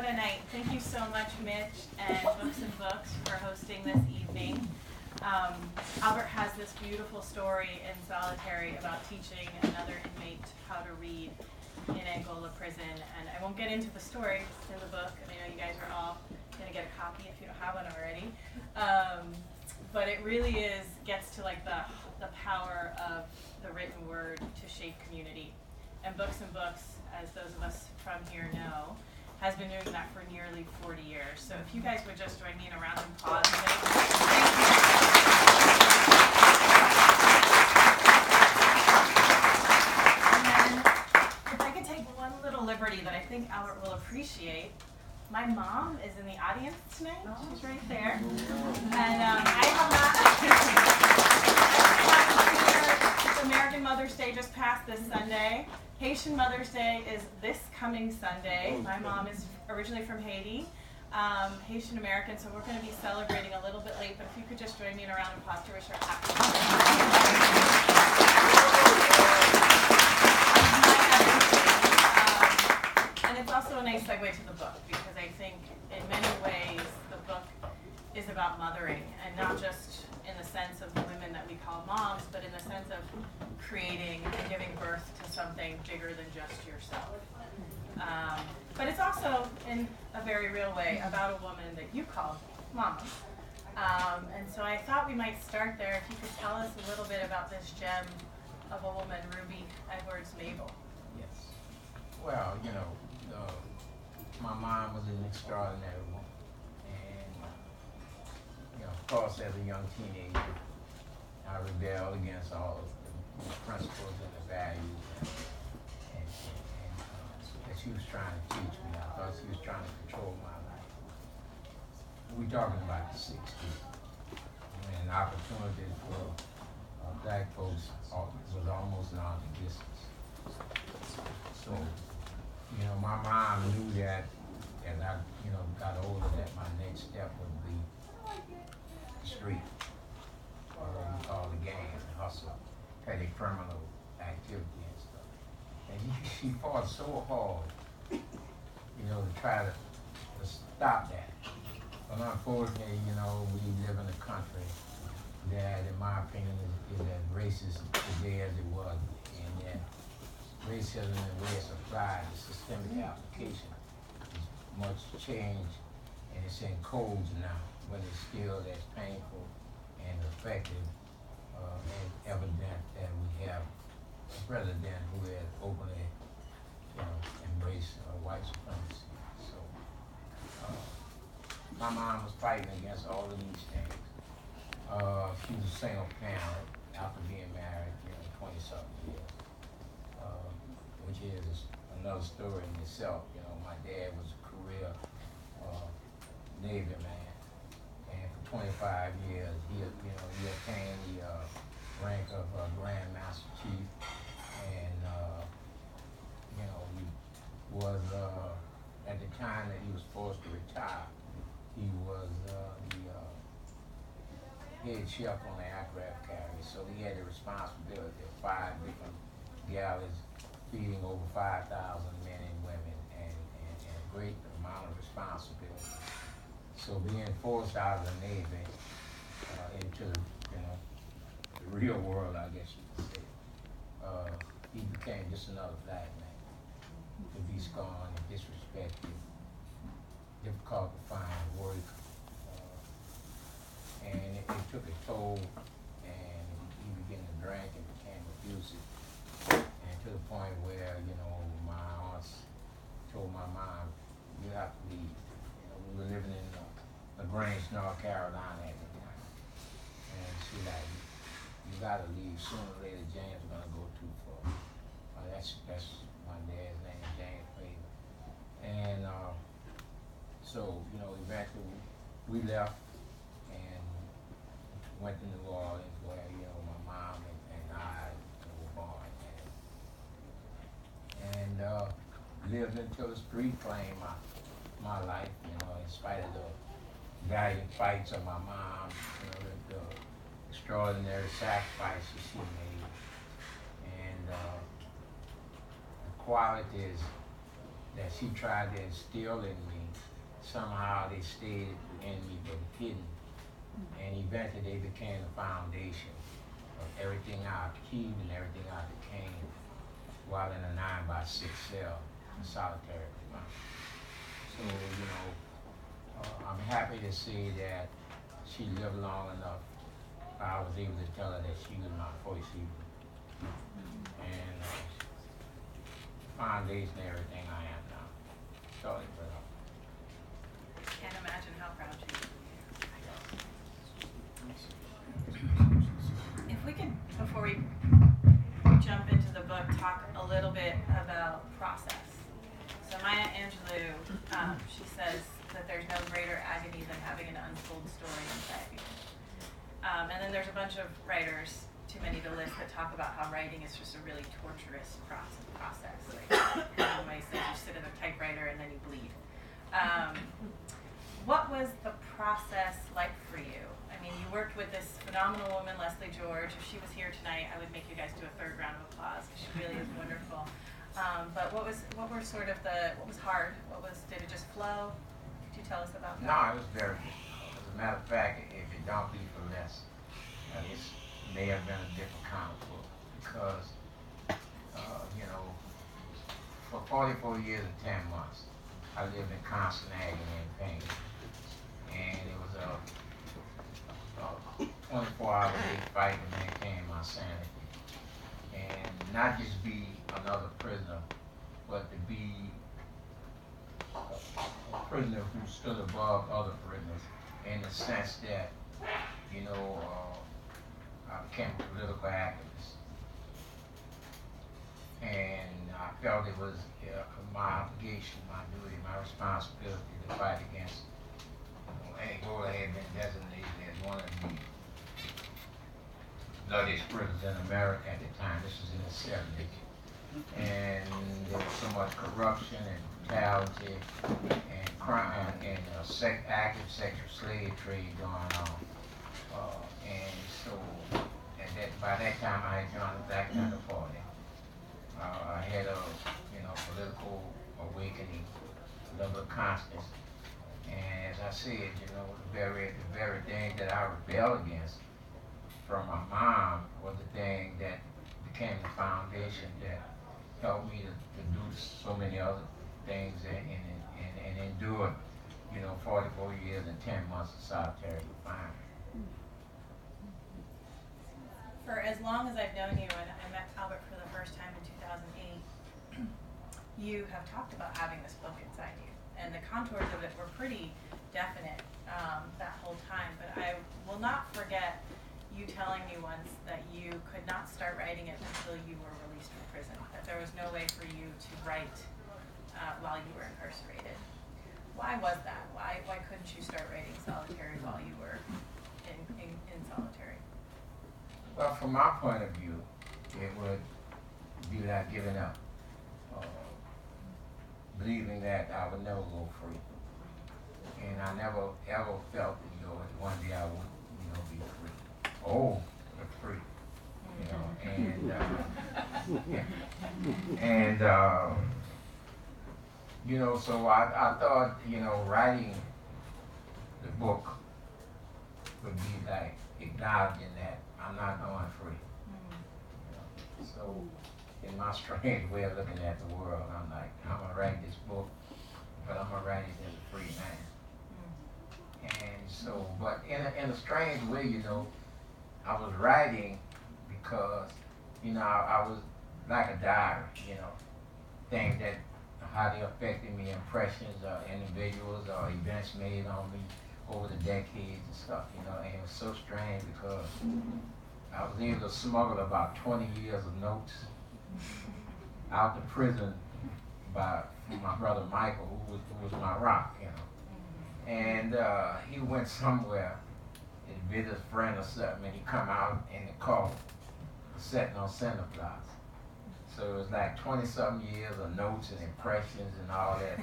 what a night. Thank you so much, Mitch and Books and Books, for hosting this evening. Albert has this beautiful story in Solitary about teaching another inmate how to read in Angola prison. And I won't get into the story, it's in the book, and I know you guys are all going to get a copy if you don't have one already. But it really gets to like the power of the written word to shape community. And Books and Books, as those of us from here know, has been doing that for nearly 40 years. So if you guys would just join me in a round of applause. Thank you. And then, if I could take one little liberty that I think Albert will appreciate, my mom is in the audience tonight. She's right there. And I have not American Mother's Day just passed this Sunday. Haitian Mother's Day is this coming Sunday. My mom is originally from Haiti, Haitian American, so we're going to be celebrating a little bit late, but if you could just join me in a round of applause to wish her happy and it's also a nice segue to the book, because I think in many ways the book is about mothering, and not just in the sense of the women that we call moms, but in the sense of creating and giving birth to something bigger than just yourself. But it's also, in a very real way, about a woman that you call Mama. And so I thought we might start there. If you could tell us a little bit about this gem of a woman, Ruby Edwards Mabel. Yes. Well, my mom was an extraordinary woman. And, of course, as a young teenager, I rebelled against all of the principles and the values and that she was trying to teach me. I thought she was trying to control my life. We're talking about the 60s, when opportunity for black folks was almost non-existent. So, my mom knew that as I, got older, that my next step would be the street, or what we call the gang, the hustle, petty criminal activity and stuff. And she fought so hard, to try to stop that. But unfortunately, we live in a country that, in my opinion, is as racist today as it was, and that racism and the way it's applied, the systemic application, is much changed, and it's in codes now, but it's still as painful and effective and evident that we have a president who has openly, embraced white supremacy. So, my mom was fighting against all of these things. She was a single parent after being married, 20-something years, which is another story in itself. My dad was a career Navy man, and for 25 years, he attained the rank of Grand Master Chief, and he was at the time that he was forced to retire, he was the head chef on the aircraft carrier, so he had the responsibility of 5 different galleys feeding over 5,000 men and women, and a great amount of responsibility. So being forced out of the Navy into the real world, I guess you could say, he became just another black man, to be scorned and disrespected, difficult to find work, and it took a toll, and he began to drink and became abusive, and to the point where, my aunts told my mom, you have to leave. We were living in LaGrange, North Carolina at the time, and she like, you gotta leave, sooner or later James is gonna go too far. That's my dad's name, James Faber. And so, eventually we left and went to New Orleans, where, my mom and I were born, and lived until the street claimed my life, in spite of the valiant fights of my mom, the extraordinary sacrifices she made, and the qualities that she tried to instill in me, somehow they stayed in me but hidden. And eventually they became the foundation of everything I achieved and everything I became while in a 9x6 cell in solitary confinement. So, I'm happy to see that she lived long enough. I was able to tell her that she was my voice even. And foundation of everything I am now. Started with her. Can't imagine how proud she is. If we could, before we jump into the book, talk a little bit about process. So Maya Angelou, she says that there's no greater agony than having an untold story inside you. And then there's a bunch of writers, too many to list, that talk about how writing is just a really torturous process. Like, somebody says you sit at a typewriter and then you bleed. What was the process like for you? I mean, you worked with this phenomenal woman, Leslie George. If she was here tonight, I would make you guys do a third round of applause because she really is wonderful. But what was hard? Did it just flow? Could you tell us about that? No, it was very difficult. As a matter of fact, if it don't be for this, this may have been a different kind of book because, for 44 years and 10 months, I lived in constant agony and pain. And it was a 24-hour-a-day fight to maintain my sanity. And not just be another prisoner, but to be a prisoner who stood above other prisoners in the sense that, I became a political activist. And I felt it was my obligation, my duty, my responsibility to fight against Angola had been designated as one of the bloodiest prisons in America at the time. This was in the 70s. And there was so much corruption and brutality and crime and active sexual slave trade going on. And so by that time I had joined the Black Panther Party. I had a political awakening, a level of conscience. And as I said, the very thing that I rebelled against from my mom was the thing that became the foundation that helped me to do so many other things and endure, 44 years and 10 months of solitary confinement. For as long as I've known you, and I met Albert for the first time in 2008, you have talked about having this book inside you. And the contours of it were pretty definite that whole time. But I will not forget you telling me once that you could not start writing it until you were released from prison, that there was no way for you to write while you were incarcerated. Why was that? Why couldn't you start writing solitary while you were in solitary? Well, from my point of view, it would be like giving up, believing that I would never go free. And I never ever felt that, one day I would, be free. Oh, but free, so I thought, writing the book would be like acknowledging that I'm not going free. So in my strange way of looking at the world, I'm like, I'm gonna write this book, but I'm gonna write it as a free man. And so, but in a strange way, I was writing because, I was like a diary, things that, how they affected me, impressions of individuals or events made on me over the decades and stuff, and it was so strange because I was able to smuggle about 20 years of notes out the prison by my brother Michael, who was my rock, And he went somewhere and visit his friend or something, and he come out in the car sitting on Center Plaza. So it was like 20-something years of notes and impressions and all that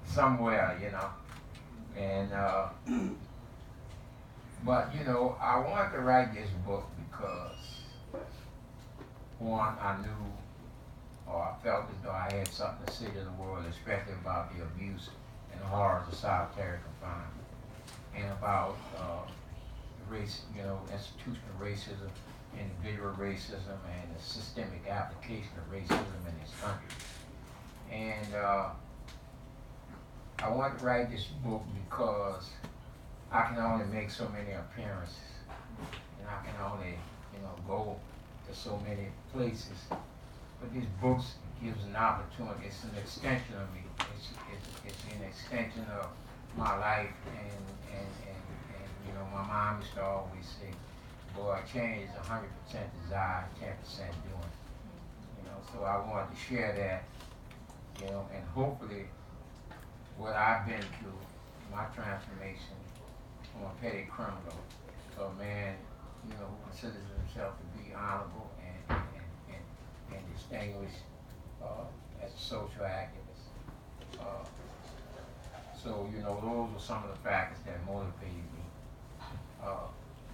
somewhere, And but I wanted to write this book because one, I knew or I felt as though I had something to say to the world, especially about the abuse and the horrors of solitary confinement, and about race, institutional racism, individual racism, and the systemic application of racism in this country. And I wanted to write this book because I can only make so many appearances, and I can only, go to so many places. But these books gives an opportunity. It's an extension of me. It's an extension of my life, and my mom used to always say, "Boy, change is 100% desire, 10% doing." So I wanted to share that, and hopefully, what I've been through, my transformation from a petty criminal to a man, who considers himself to be honorable and distinguished as a social activist. So, those were some of the factors that motivated me.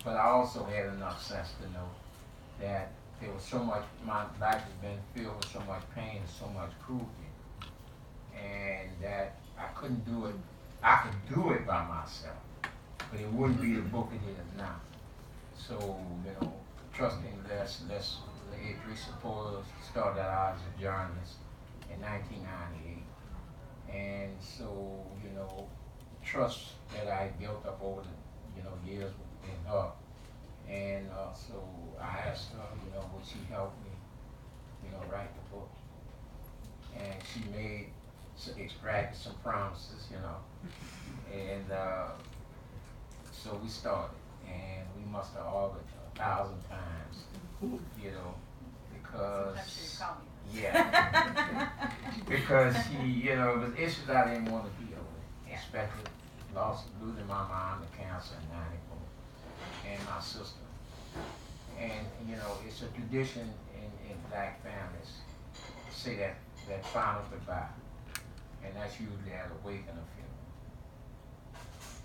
But I also had enough sense to know that there was so much, my life has been filled with so much pain and so much cruelty, and that I couldn't do it. I could do it by myself, but it wouldn't be the book it is now. So, trusting less Idris Supporter started out as a journalist in 1998. And so, trust that I built up over the, years in her. And so I asked her, would she help me, write the book? And she extracted some promises, and so we started, and we must have argued 1,000 times, because yeah, because she, it was issues I didn't want to deal with, especially losing my mom to cancer in '94, and my sister, and it's a tradition in black families to say that final goodbye. And that's usually at a wake and a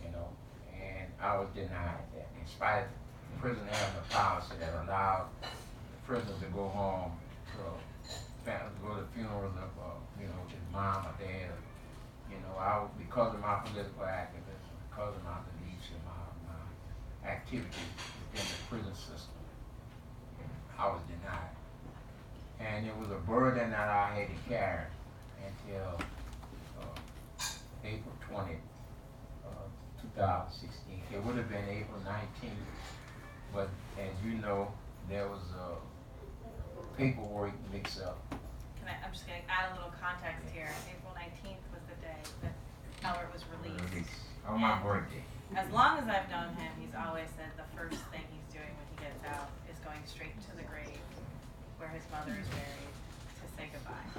funeral, and I was denied that. In spite of the prison having a policy that allowed prisoners to go home to go to funerals of, his mom or dad, because of my political activism, because of my beliefs and my activities within the prison system, I was denied. And it was a burden that I had to carry until April 20th, 2016. It would have been April 19th, but as you know, there was a paperwork mix-up. I'm just going to add a little context here. April 19th was the day that Albert was released. On my birthday. As long as I've known him, he's always said the first thing he's doing when he gets out is going straight to the grave where his mother is buried to say goodbye.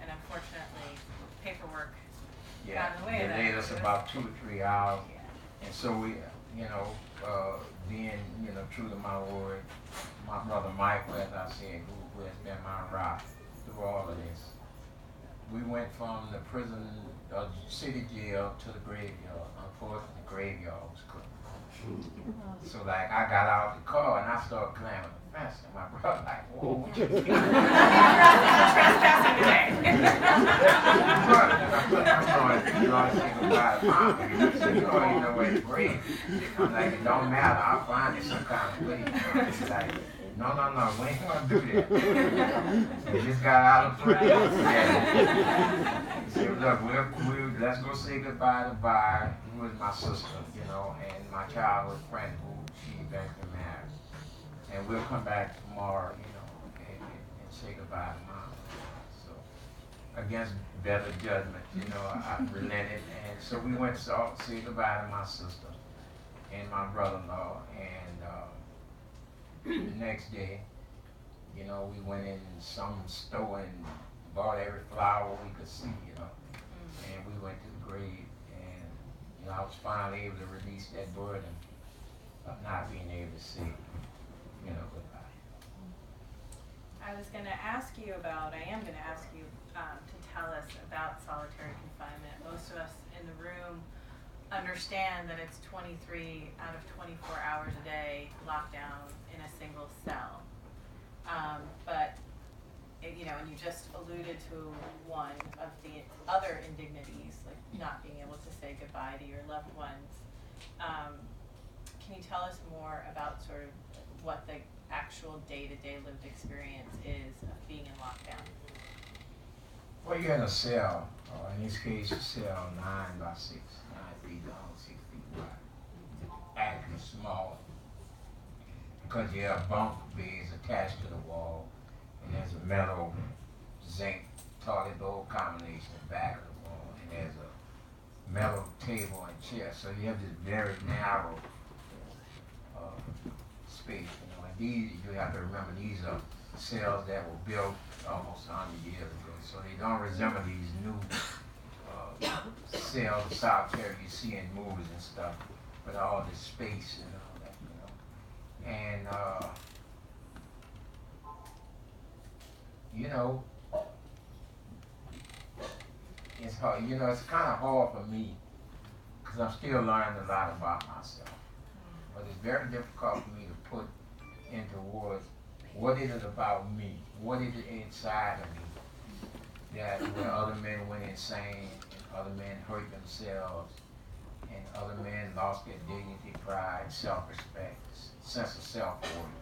And unfortunately, paperwork got in the way of that. Delayed us about 2 or 3 hours. Yeah. And so we, being, true to my word, my brother Michael, as I said, who has been my rock through all of this. We went from the prison, city jail to the graveyard. Unfortunately, the graveyard was closed. So like I got out the car and I started climbing the fence, and my brother like, whoa, what you doing? Trespassing today. I'm going to say goodbye to Mom. He said, you don't even know where the grave is. I'm like, it don't matter, I'll find it some kind of way. He's like, no, we ain't gonna do that. We just got out of prison. He said, look, let's go say goodbye to Bar, who was my sister, and my childhood friend who she eventually married. And we'll come back tomorrow, and say goodbye to Mom. So, against better judgment, I relented. And so we went to say goodbye to my sister and my brother-in-law. And the next day, we went in some store and bought every flower we could see, and we went to the grave, and I was finally able to release that burden of not being able to say, goodbye. I am going to ask you to tell us about solitary confinement. Most of us in the room understand that it's 23 out of 24 hours a day locked down in a single cell. But you know, and you just alluded to one of the other indignities, like not being able to say goodbye to your loved ones. Can you tell us more about sort of what the actual day-to-day lived experience is of being in lockdown? Well, you're in a cell, in this case, a cell 9 by 6, 9 feet long, 6 feet wide. Actually small, because you have bunk beds attached to the wall, and there's a metal zinc toilet bowl combination in the back of the wall, and there's a metal table and chair. So you have this very narrow space, you know. And these, you have to remember, these are cells that were built almost 100 years ago. So they don't resemble these new cells of solitary you see in movies and stuff, with all this space and all that, you know. And you know, it's hard. You know, it's kind of hard for me because I'm still learning a lot about myself. But it's very difficult for me to put into words what is it about me, what is it inside of me that where other men went insane, and other men hurt themselves, and other men lost their dignity, pride, self-respect, sense of self-worth,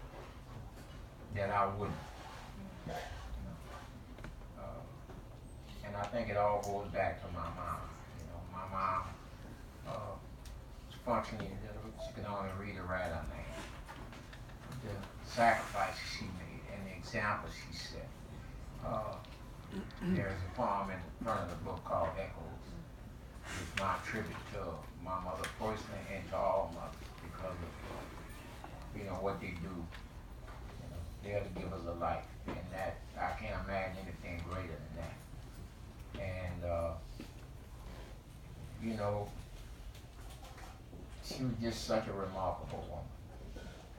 that I wouldn't. You know? And I think it all goes back to my mom. You know, my mom was functioning, she could only read or write her name. The sacrifices she made and the example she set. There's a poem in front of the book called Echoes. It's my tribute to my mother personally and to all mothers because of you know what they do. You know, they're to give us a life, and that I can't imagine anything greater than that. And you know, she was just such a remarkable woman.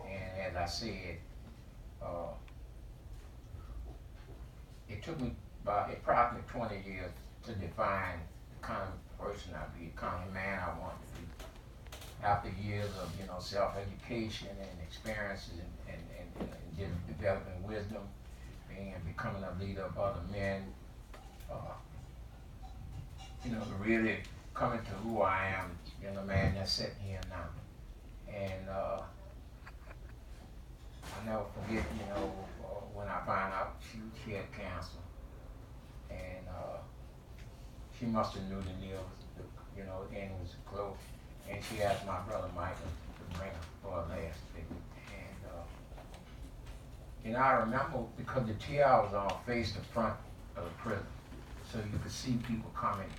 And as I said, it took me about approximately 20 years to define the kind of person I be, the kind of man I want to be. After years of, you know, self-education and experiences and just developing wisdom, being and becoming a leader of other men, you know, really coming to who I am, you know, the man that's sitting here now. And I never forget, you know, when I found out she had cancer. And she must have knew the news, you know, the end was close. And she asked my brother Michael to bring her for her last visit. And you know, I remember because the TR was on faced the front of the prison. So you could see people coming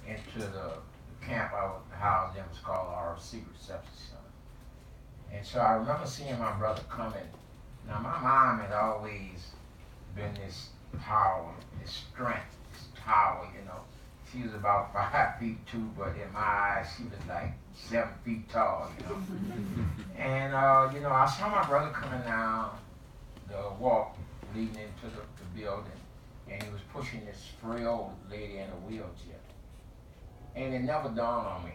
into the camp I was housed in, was called our secret reception center. And so I remember seeing my brother coming. Now my mom had always been this power, this strength, this tower, you know. She was about 5'2", but in my eyes she was like 7 feet tall, you know. And you know, I saw my brother coming down the walk leading into the building, and he was pushing this frail lady in a wheelchair. And it never dawned on me,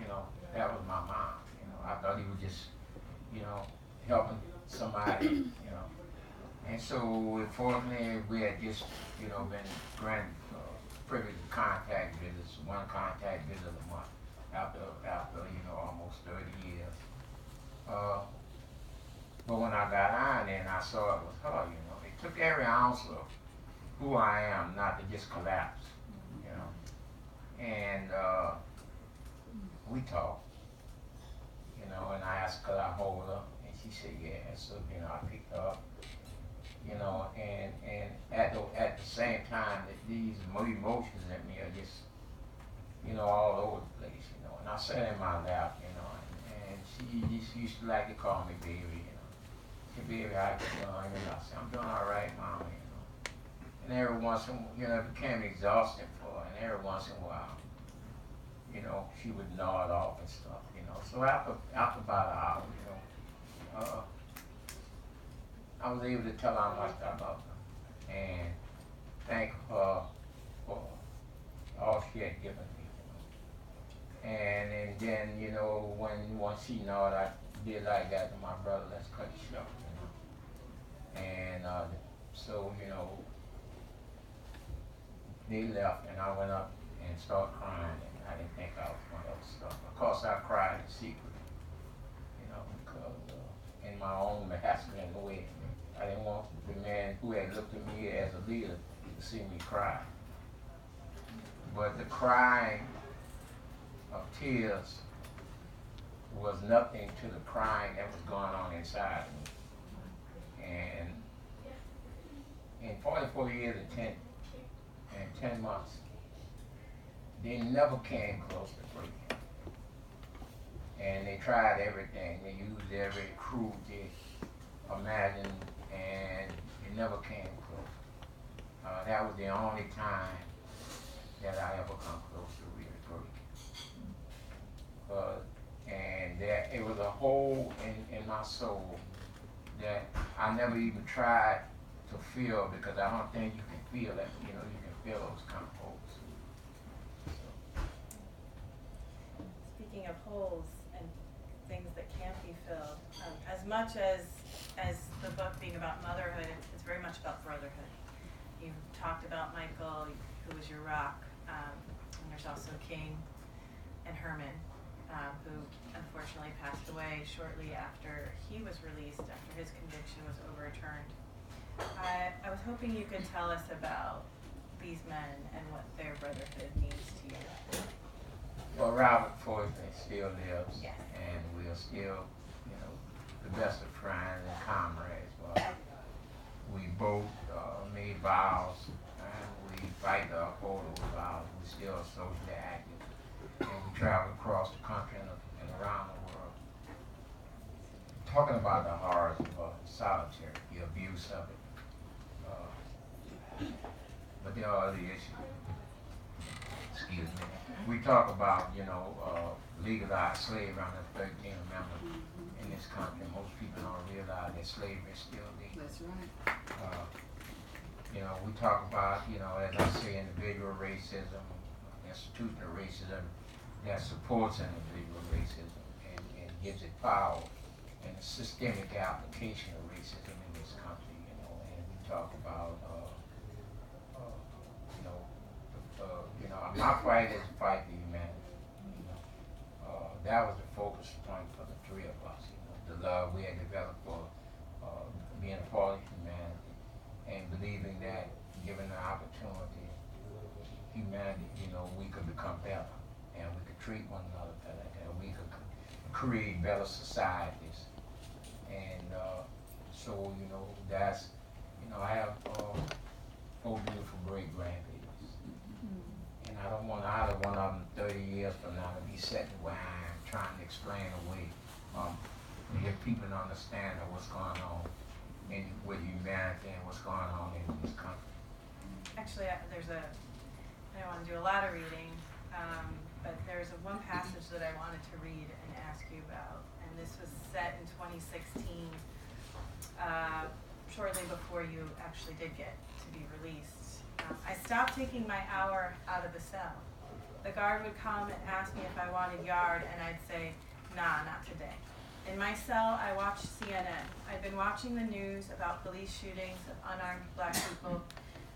you know, that was my mom. You know, I thought he was just, you know, helping somebody, you know. And so, fortunately, we had just, you know, been granted privilege of contact visits, one contact visit a month after you know, almost 30 years. But when I got on there and I saw it was her, you know, it took every ounce of who I am not to just collapse, you know. And we talked, you know, and I asked could I hold her, and she said yeah. So, you know, I picked her up, you know, and at the same time that these emotions in me are just, you know, all over the place, you know. And I sat in my lap, you know, and she just used to like to call me baby, you know. She said, baby, how you doing? You know, I said, I'm doing all right, mama, you know. And every once in a while, you know, it became exhausting for her, and every once in a while, you know, she would nod off and stuff, you know. So after about an hour, you know, I was able to tell her how much I loved her and thank her for all she had given me, you know. And then, you know, once she nodded, I did like that to my brother, let's cut it short, you know. And So, you know, they left and I went up and started crying and I didn't think I was one of those stuff. Of course I cried in secret, you know, because in my own masculine way, I didn't want the man who had looked at me as a leader to see me cry. But the crying of tears was nothing to the crying that was going on inside me. And in 44 years and 10 months, they never came close to breaking. And they tried everything. They used every cruelty imagined, and it never came close. That was the only time that I ever come close to really breaking. And there, it was a hole in my soul that I never even tried to feel, because I don't think you can feel that. You know, you can feel those kind of holes. Speaking of holes and things that can't be filled, as much as the book being about motherhood, it's very much about brotherhood. You've talked about Michael, who was your rock, and there's also King and Herman, who unfortunately passed away shortly after he was released, after his conviction was overturned. I was hoping you could tell us about these men and what their brotherhood means to you. Well, Robert Fortman still lives, Yes. and we are still, you know, the best of friends and comrades. We both made vows, and we fight to uphold those vows. We still are socially active, and we travel across the country and around the world, talking about the horrors of solitary, the abuse of it. But there are other issues. Excuse me. We talk about, you know, legalized slavery. I'm the 13th member in this country. Most people don't realize that slavery is still legal. That's right. You know, we talk about, you know, as I say, individual racism, institutional racism that supports individual racism and gives it power, and the systemic application of racism in this country, you know. And we talk about, my fight is to fight for humanity. You know, that was the focus point for the three of us. You know, the love we had developed for being a part of humanity, and believing that given the opportunity, humanity, you know, we could become better, and we could treat one another better, and we could create better societies. And so, you know, that's, you know, I have 4 beautiful great grandbabies. And I don't want either one of them 30 years from now to be sitting where I am trying to explain away, to get people to understand what's going on with humanity and what's going on in this country. Actually, I don't want to do a lot of reading, but there's one passage that I wanted to read and ask you about, and this was set in 2016, shortly before you actually did get to be released. I stopped taking my hour out of the cell. The guard would come and ask me if I wanted yard, and I'd say, nah, not today. In my cell, I watched CNN. I'd been watching the news about police shootings of unarmed black people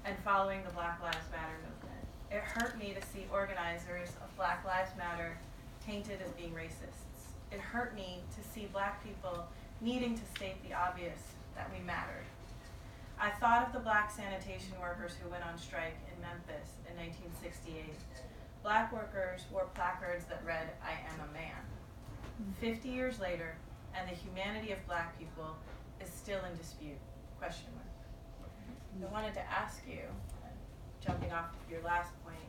and following the Black Lives Matter movement. It hurt me to see organizers of Black Lives Matter tainted as being racists. It hurt me to see black people needing to state the obvious, that we mattered. I thought of the black sanitation workers who went on strike in Memphis in 1968. Black workers wore placards that read, "I am a man." 50 years later, and the humanity of black people is still in dispute, question mark. I wanted to ask you, jumping off of your last point,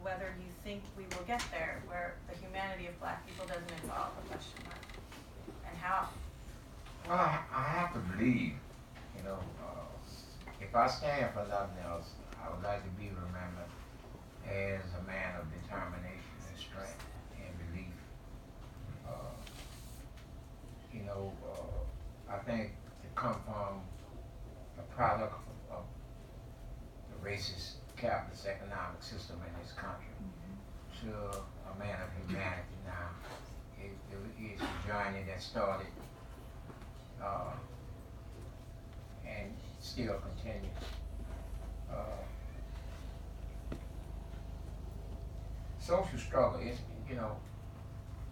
whether you think we will get there where the humanity of black people doesn't involve a question mark, and how? Well, I have to believe, you know, if I stand for nothing else, I would like to be remembered as a man of determination and strength and belief. I think to come from a product of the racist capitalist economic system in this country to a man of humanity now, it is a journey that started and still continues. Social struggle is, you know,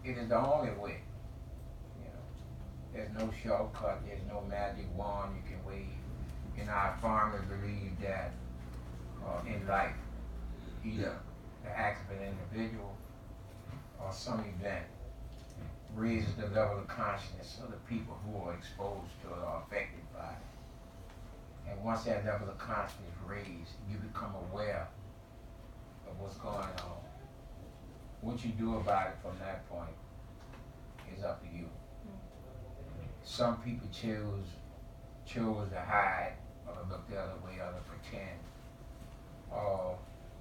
it is the only way. You know, there's no shortcut. There's no magic wand you can wave. You know, I firmly believe that in life, either the act of an individual or some event raises the level of consciousness of the people who are exposed to it or affected by it. And once that level of consciousness is raised, you become aware of what's going on. What you do about it from that point is up to you. Some people choose to hide or to look the other way or to pretend.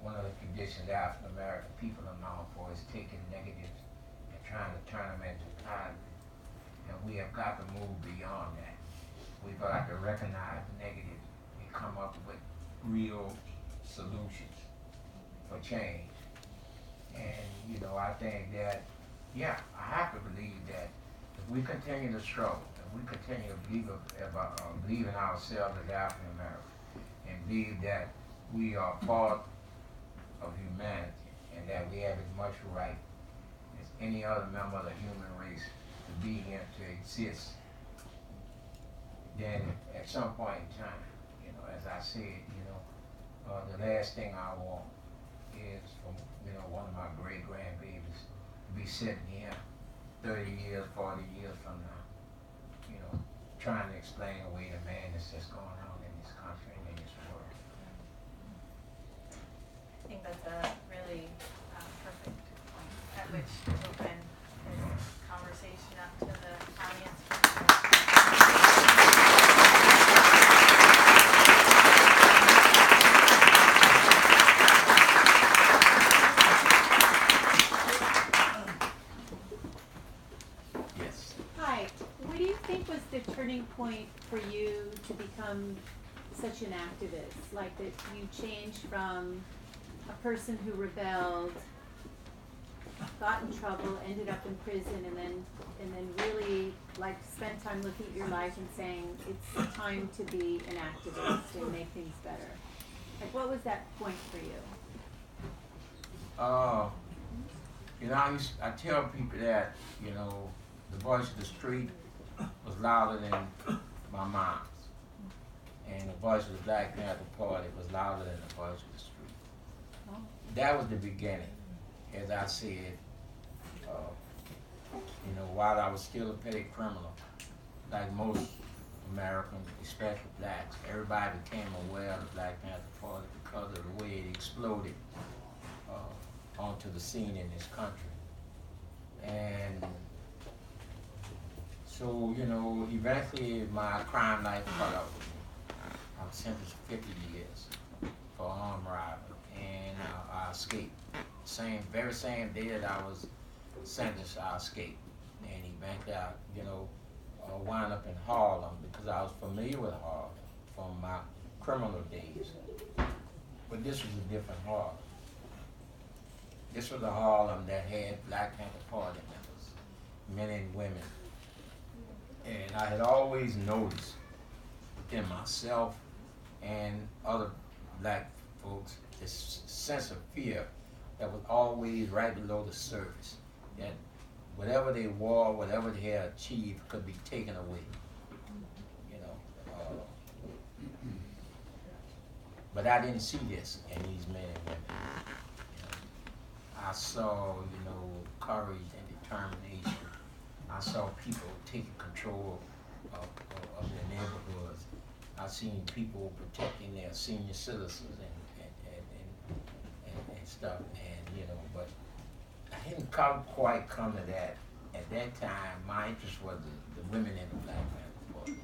One of the conditions African American people are known for is taking negatives and trying to turn them into positive. And we have got to move beyond that. We've got to recognize the negatives and come up with real solutions for change. And, you know, I think that, yeah, I have to believe that if we continue to struggle, if we continue to believe in ourselves as African Americans, and believe that we are part of humanity, and that we have as much right as any other member of the human race to be here, to exist, then at some point in time, you know, as I said, you know, the last thing I want is for, you know, one of my great grandbabies to be sitting here 30 years, 40 years from now, you know, trying to explain away the madness that's going on in this country and in this world. I think that's a really perfect point at which to open this conversation up to the audience. Yes. Hi, what do you think was the turning point for you to become such an activist? Like that you changed from a person who rebelled, got in trouble, ended up in prison, and then really like spent time looking at your life and saying it's time to be an activist and make things better. Like what was that point for you? You know, I tell people that, you know, the voice of the street was louder than my mom's. And the voice of the Black Panther Party was louder than the voice of the street. Oh. That was the beginning. As I said, you know, while I was still a petty criminal, like most Americans, especially blacks, everybody became aware of the Black Panther Party because of the way it exploded onto the scene in this country. And so, you know, eventually my crime life cut out. I was sentenced to 50 years for armed robbery, and I escaped. Very same day that I was sentenced, I escaped. And eventually I, you know, wound up in Harlem because I was familiar with Harlem from my criminal days. But this was a different Harlem. This was a Harlem that had Black Panther Party members, men and women. And I had always noticed in myself and other black folks this sense of fear that was always right below the surface, that whatever they wore, whatever they had achieved could be taken away, you know. But I didn't see this in these men and women. You know, I saw, you know, courage and determination. I saw people taking control of their neighborhoods. I seen people protecting their senior citizens and stuff, and you know, but I didn't quite come to that. At that time, my interest was the women in the Black Panther Party.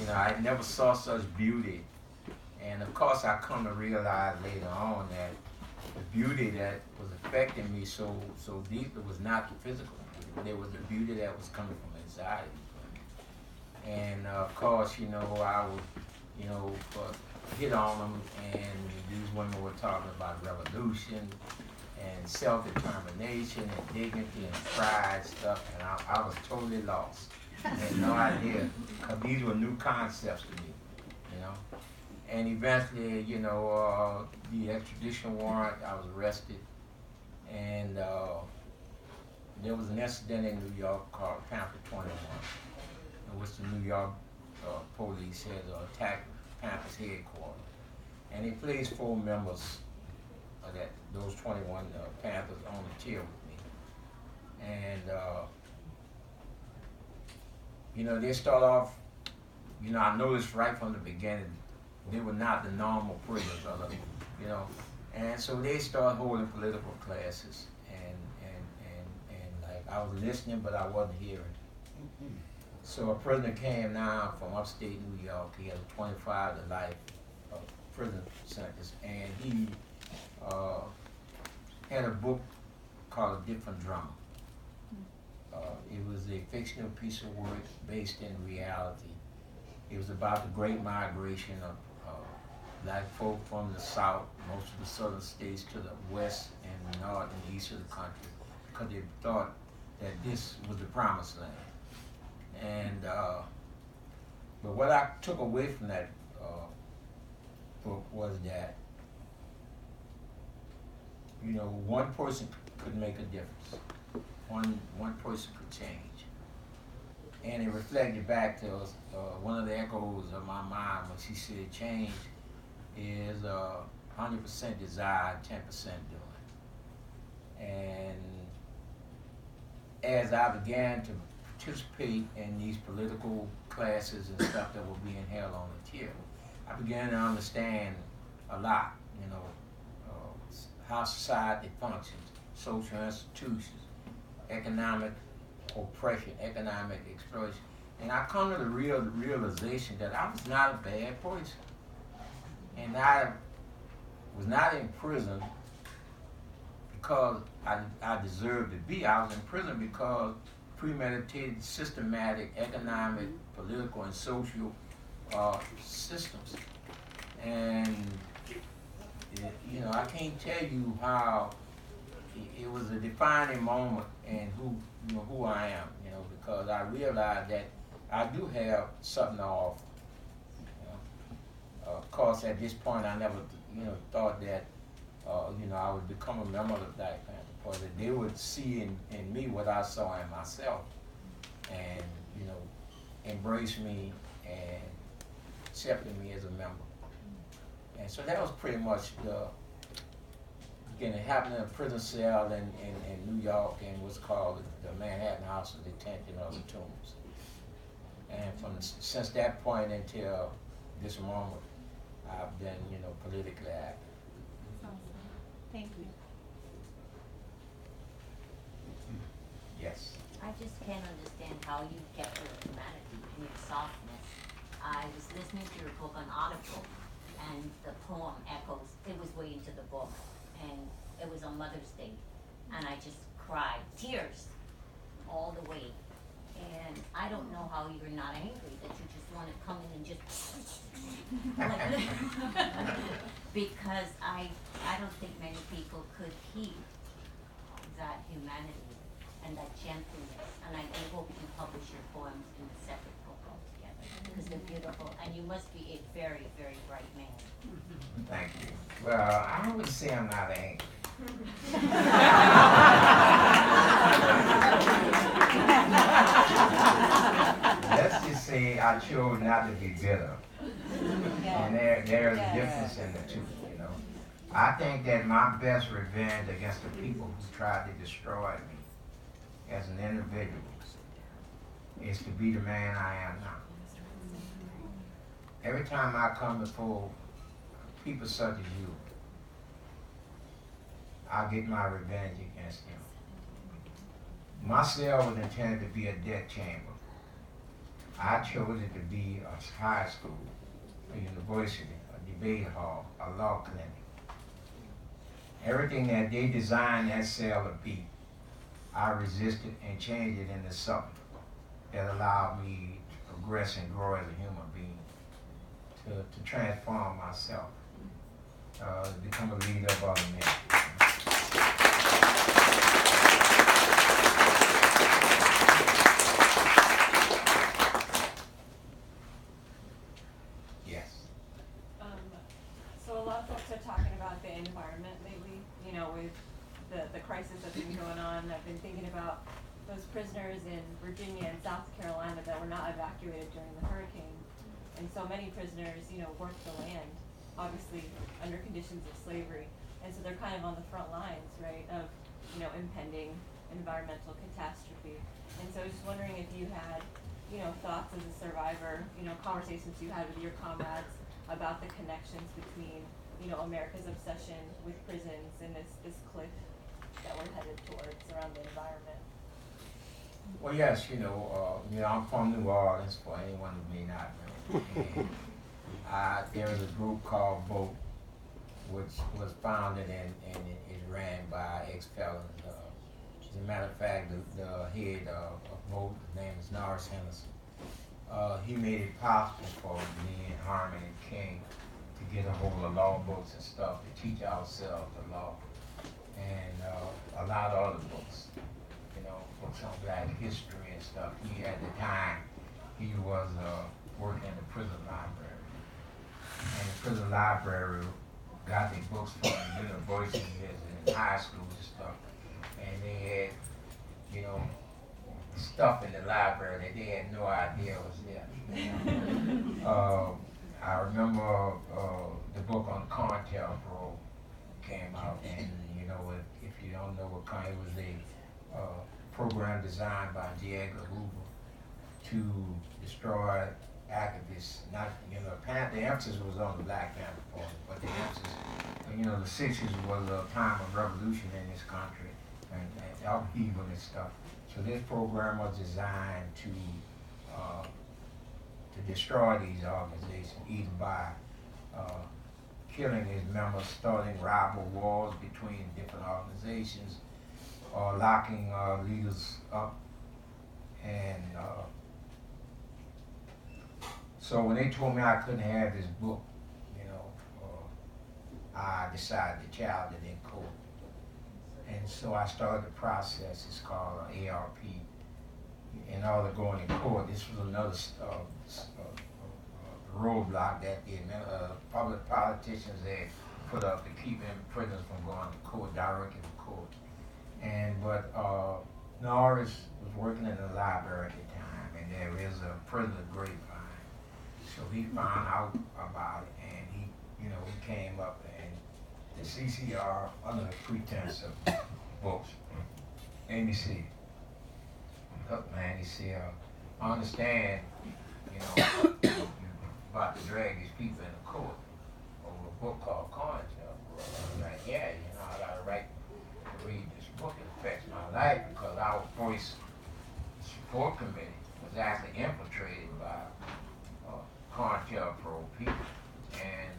You know, I never saw such beauty, and of course, I come to realize later on that the beauty that was affecting me so deeply was not the physical beauty, but it was the beauty that was coming from inside. And of course, you know, I would, you know, hit on them, and these women were talking about revolution and self-determination and dignity and pride stuff, and I was totally lost. I had no idea, because these were new concepts to me, you know. And eventually, you know, the extradition warrant, I was arrested, and there was an incident in New York called Panther 21, in which the New York police had attacked Panther's headquarters. And they placed 4 members of those 21 Panthers on the chair with me. And, you know, they start off, you know, I noticed right from the beginning, they were not the normal prisoners, you know. And so they started holding political classes, and like I was listening, but I wasn't hearing. So a prisoner came now from upstate New York. He had a 25 to life prison sentence, and he had a book called A Different Drama. It was a fictional piece of work based in reality. It was about the great migration of black folk from the south, most of the southern states, to the west and the north and east of the country, because they thought that this was the promised land. And but what I took away from that book was that, you know, one person could make a difference. One person could change. And it reflected back to us, one of the echoes of my mind when she said change is 100% desire, 10% doing. And as I began to participate in these political classes and stuff that were being held on the chair, I began to understand a lot, you know, how society functions, social institutions, economic oppression, economic exploitation. And I come to the realization that I was not a bad person. And I was not in prison because I deserved to be. I was in prison because premeditated, systematic, economic, political, and social systems. And you know, I can't tell you how it was a defining moment in who I am, you know, because I realized that I do have something to offer. You know? Of course, at this point, I never, you know, thought that, you know, I would become a member of the Black Panther Party. That they would see in me what I saw in myself, and you know, embrace me and accepted me as a member. And so that was pretty much it happened in a prison cell in New York in what's called the Manhattan House of Detention or the Tombs. And since that point until this moment, I've been, you know, politically active. Awesome. Thank you. Yes. I just can't understand how you kept your humanity and your softness. I was listening to your book on Audible, and the poem echoes. It was way into the book, and it was on Mother's Day, and I just cried, tears, all the way. And I don't know how you're not angry, that you just want to come in and just like, because I don't think many people could keep that humanity and that gentleness. And I hope you publish your poems in a separate book altogether, because they're beautiful, and you must be a very, very bright man. Thank you. Well, I would say I'm not angry. Let's just say I chose not to be bitter. And there's a difference in the two, you know. I think that my best revenge against the people who tried to destroy me as an individual is to be the man I am now. Every time I come before people such as you, I get my revenge against them. My cell was intended to be a death chamber. I chose it to be a high school, a university, a debate hall, a law clinic. Everything that they designed that cell to be, I resisted and changed it into something that allowed me to progress and grow as a human being, to transform myself, to become a leader of other men. in Virginia and South Carolina that were not evacuated during the hurricane. And so many prisoners, worked the land, obviously under conditions of slavery. And so they're kind of on the front lines, right, of, impending environmental catastrophe. And so I was just wondering if you had, thoughts as a survivor, conversations you had with your comrades about the connections between, America's obsession with prisons and this cliff that we're headed towards around the environment. Well, yes, I'm from New Orleans, for anyone who may not know. And there was a group called Vote, which was founded and is ran by ex-felons. As a matter of fact, the head of Vote, his name is Norris Henderson. He made it possible for me and Harmon and King to get a hold of law books and stuff to teach ourselves the law. And a lot of other books, books on black history and stuff. He, at the time, he was working in the prison library. And the prison library got the books from universities and high schools and stuff. And they had, stuff in the library that they had no idea was there. I remember the book on COINTELPRO came out, and if you don't know what it was a program designed by J. Edgar Hoover to destroy activists. Not, the emphasis was on the Black Panther Party, but the emphasis, the 60s was a time of revolution in this country and upheaval and stuff. So this program was designed to destroy these organizations, either by killing its members, starting rival wars between different organizations, or locking leaders up. And so when they told me I couldn't have this book, I decided to challenge it in court. And so I started the process. It's called ARP. In order to go in court, this was another roadblock that the public politicians had put up to keep prisoners from going to court, directly to court. But Norris was working in the library at the time, and there is a prisoner grapevine. So he found out about it, and he came up, and the CCR, under the pretense of books, and he said, look, man, he said, I understand, about to drag these people into court over a book called COINTELPRO. I was like, yeah, I got a right to read this book. It affects my life because our voice support committee was actually infiltrated by COINTELPRO people, and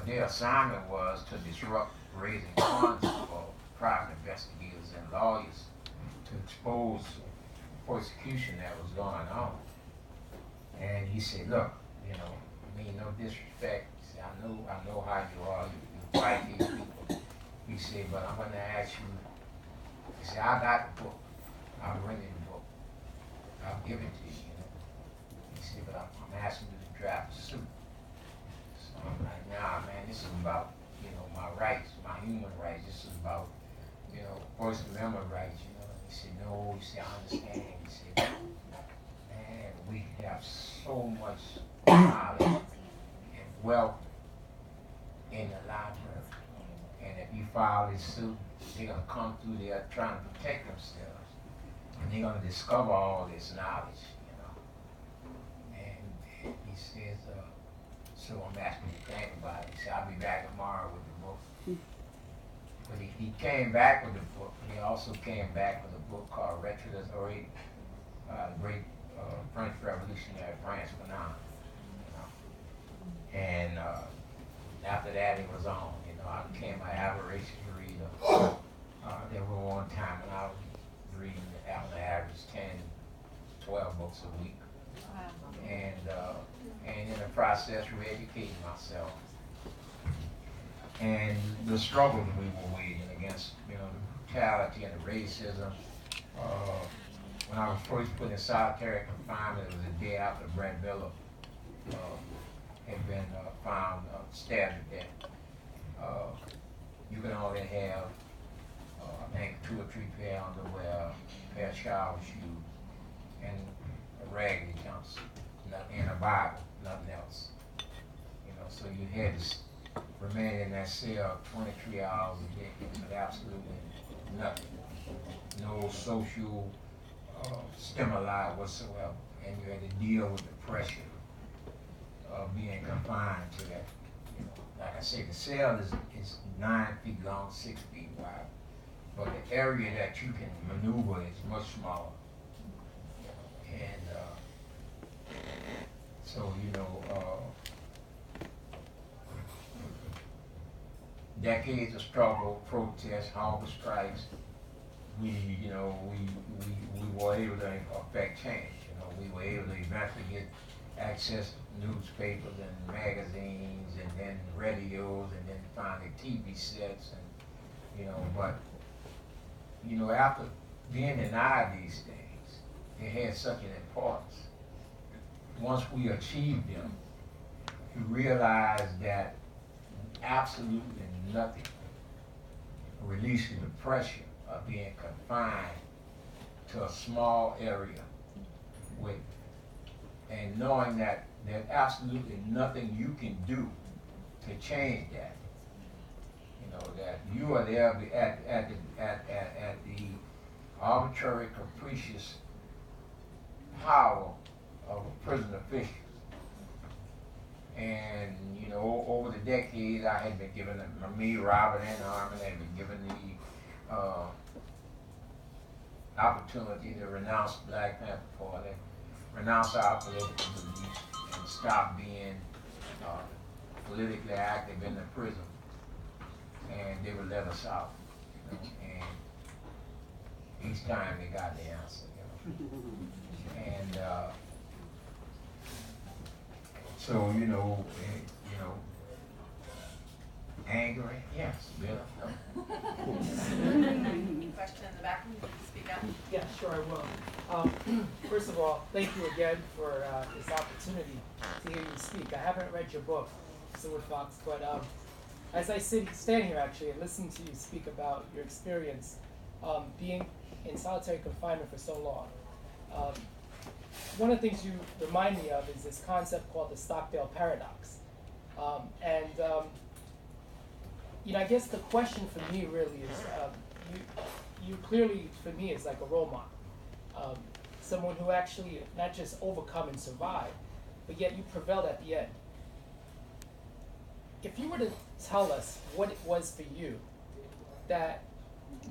their assignment was to disrupt raising funds for private investigators and lawyers to expose persecution that was going on. And he said, look, I mean, no disrespect. He said, I know how you are. You fight these people. He said, but I'm going to ask you. He said, I got the book. I'll bring you the book. I'll give it to you. He said, but I'm asking you to draft a suit. So I'm like, nah, man, this is about, my rights, my human rights. This is about, First Amendment rights, He said, no. He said, I understand. He said, man, we have so much knowledge and wealth in the library. And if you file this suit, they're going to come through there trying to protect themselves. And they're going to discover all this knowledge, And he says, so I'm asking you to think about it. He said, I'll be back tomorrow with the book. But he came back with the book. He also came back with a book called Retrohistoire, the great French Revolutionary France phenomenon. And after that, it was on. I became an aberration reader. There was one time when I was reading on the average 10, 12 books a week. And in the process, re-educating myself. And the struggles we were waging against, the brutality and the racism. When I was first put in solitary confinement, it was the day after Brent Miller had been found stabbed to death. You can only have I think 2 or 3 pair of underwear, pair of shower shoes, and a raggedy jumpsuit, and a Bible, nothing else. You know, so you had to remain in that cell 23 hours a day with absolutely nothing. No social stimuli whatsoever. And you had to deal with the pressure of being confined to that. You know, like I say, the cell is 9 feet long, 6 feet wide. But the area that you can maneuver is much smaller. And so, you know, decades of struggle, protests, hunger strikes, we were able to affect change. You know, we were able to eventually get access to newspapers and magazines, and then radios, and then finally TV sets, and you know, but you know, after being denied these things, they had such an importance. Once we achieved them, you realize that absolutely nothing releases the pressure of being confined to a small area with, and knowing that there's absolutely nothing you can do to change that. You know, that you are there at the arbitrary, capricious power of prison officials. And you know, over the decades, I had been given, me, Robert, and Harmon had been given the opportunity to renounce the Black Panther Party, renounce our political beliefs, and stop being politically active in the prison. And they would let us out. You know, and each time they got the answer. You know. And so, you know, angry, yes, bitter, no. Question in the back, speak up. Yeah, sure, I will. First of all, thank you again for this opportunity to hear you speak. I haven't read your book, Mr. Woodfox, but as I stand here actually and listening to you speak about your experience being in solitary confinement for so long, one of the things you remind me of is this concept called the Stockdale paradox. You know, I guess the question for me really is, you clearly, for me, is like a role model. Someone who actually not just overcome and survive, but yet you prevailed at the end. If you were to tell us what it was for you that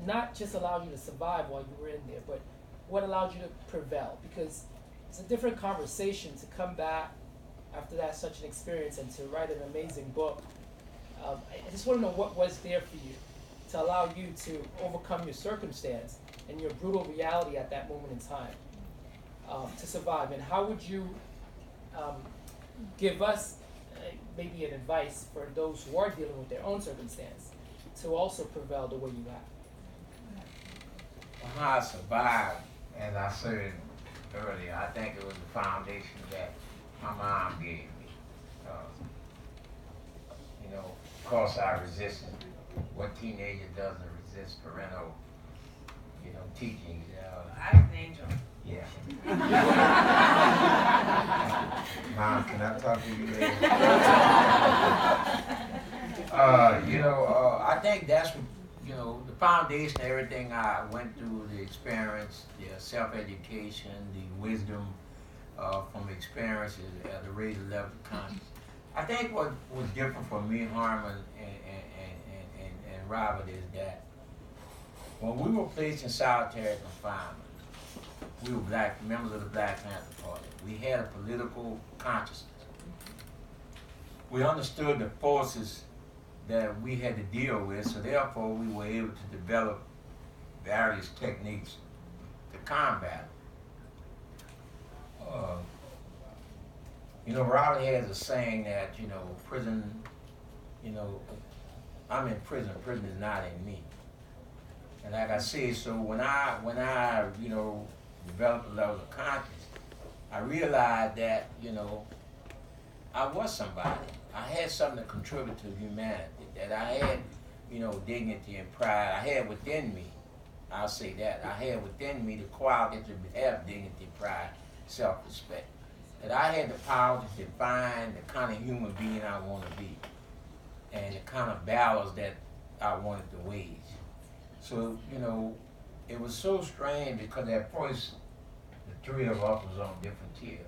not just allowed you to survive while you were in there, but what allowed you to prevail, because it's a different conversation to come back after that such an experience and to write an amazing book. I just want to know what was there for you to allow you to overcome your circumstance and your brutal reality at that moment in time to survive, and how would you give us maybe an advice for those who are dealing with their own circumstance to also prevail the way you have? How I survived, as I said earlier, I think it was the foundation that my mom gave me. You know, of course I resisted. What teenager doesn't resist parental, you know, teachings? I was an angel. Yeah. Mom, can I talk to you later? You know, I think that's what, you know, the foundation of everything I went through, the experience, the self-education, the wisdom from experiences at the raised level of consciousness. I think what was different for me, Harmon, and Robert is that when we were placed in solitary confinement, we were members of the Black Panther Party. We had a political consciousness. We understood the forces that we had to deal with, so therefore we were able to develop various techniques to combat it. You know, Robert has a saying that, you know, prison, you know, I'm in prison, prison is not in me. And like I said, so when I, you know, developed a level of consciousness, I realized that, you know, I was somebody. I had something to contribute to humanity, that I had dignity and pride. I had within me, I'll say that, I had within me the quality to have dignity, pride, self-respect. That I had the power to define the kind of human being I want to be and the kind of battles that I wanted to wage. So, it was so strange because at first the three of us was on different tiers.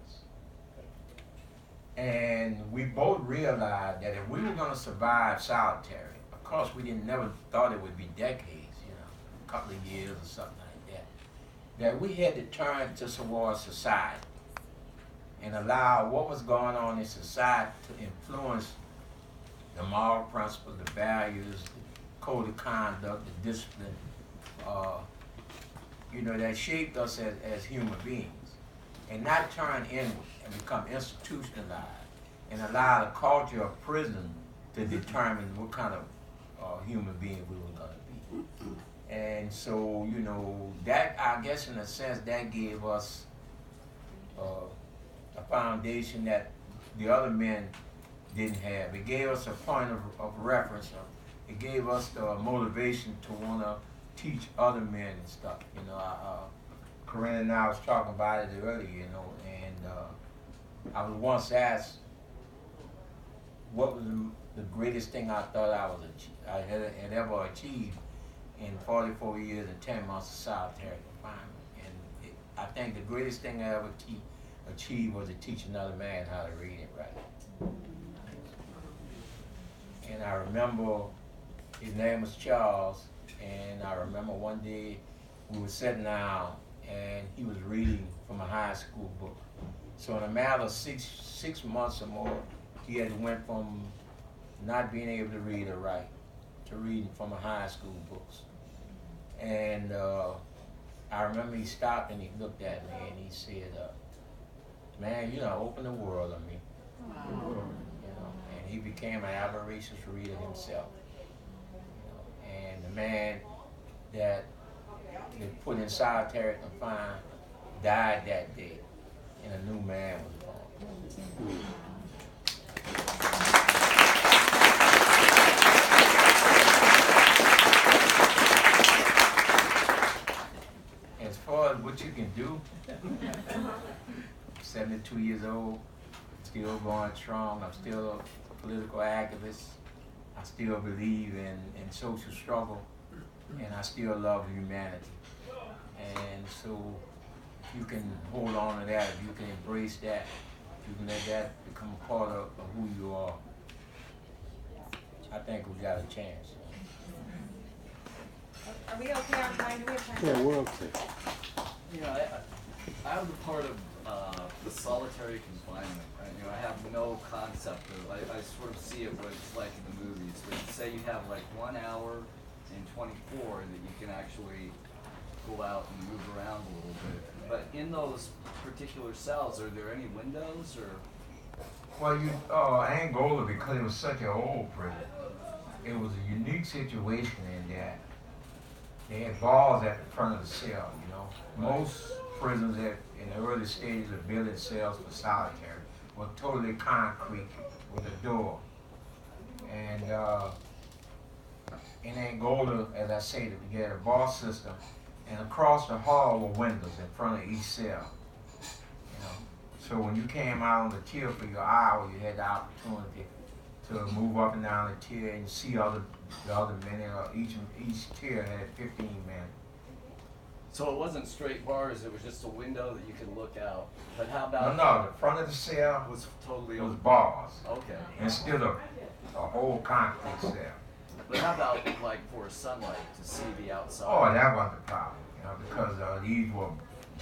And we both realized that if we were going to survive solitary, of course we never thought it would be decades, a couple of years or something like that, that we had to turn towards society and allow what was going on in society to influence the moral principles, the values, the code of conduct, the discipline, that shaped us as human beings, and not turn inward and become institutionalized and allow the culture of prison to determine what kind of human being we were going to be. And so, that, I guess in a sense, that gave us a foundation that the other men didn't have. It gave us a point of reference. It gave us the motivation to want to teach other men and stuff. Corinne and I was talking about it earlier, and I was once asked what was the greatest thing I thought I had ever achieved in 44 years and 10 months of solitary confinement. And I think the greatest thing I ever achieved was to teach another man how to read and write. And I remember his name was Charles, and I remember one day we were sitting down and he was reading from a high school book. So in a matter of six months or more, he had went from not being able to read or write to reading from a high school books. And I remember he stopped and he looked at me and he said, man, open the world on me. Wow. And he became an avaricious reader himself. And the man that they put in solitary confinement died that day, and a new man was born. As far as what you can do, 72 years old, still going strong. I'm still a political activist. I still believe in social struggle, and I still love humanity. And so if you can hold on to that, if you can embrace that, if you can let that become a part of who you are, I think we got a chance. Are we okay on time? Do we have time? Yeah, we're okay. I was a part of the solitary confinement. I have no concept of. I sort of see it what it's like in the movies. Where you say you have like 1 hour in 24 that you can actually go out and move around a little bit. But in those particular cells, are there any windows or? Well, Angola, because it was such an old prison, it was a unique situation in that they had bars at the front of the cell. Most prisons in the early stages of building cells for solitary were totally concrete with a door. And in Angola, as I say, we had a bar system, and across the hall were windows in front of each cell. So when you came out on the tier for your hour, you had the opportunity to move up and down the tier and see the other men. Each tier had 15 men. So it wasn't straight bars, it was just a window that you could look out. But how about? No, the front of the cell was totally was open. bars. Okay. Instead of a whole concrete cell. But how about like for sunlight to see the outside? Oh, that wasn't the problem, because these were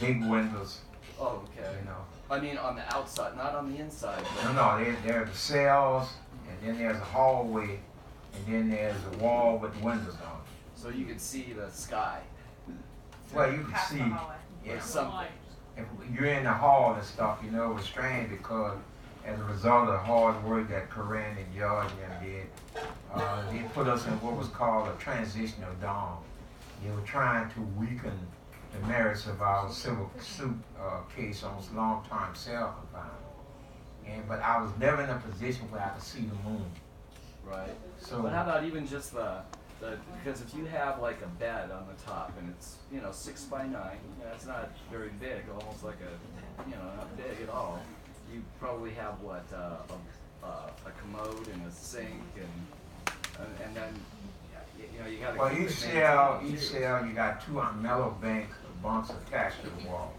big windows. Oh, okay. I mean on the outside, not on the inside. But No, there's the cells, and then there's a hallway, and then there's a wall with windows on it. So you could see the sky. Well, you can Past the see, hallway. Or something. if you're in the hall and stuff, it was strange because as a result of the hard work that Corinne and George and them did, they put us in what was called a transitional dome. They were trying to weaken the merits of our civil suit case on long-term cell confinement. But I was never in a position where I could see the moon. Right. So, But how about even just the Because if you have like a bed on the top and it's 6 by 9, it's not very big, almost like not big at all. You probably have a commode and a sink and then you got to. Well, each cell you got two mellow bunks attached to the wall,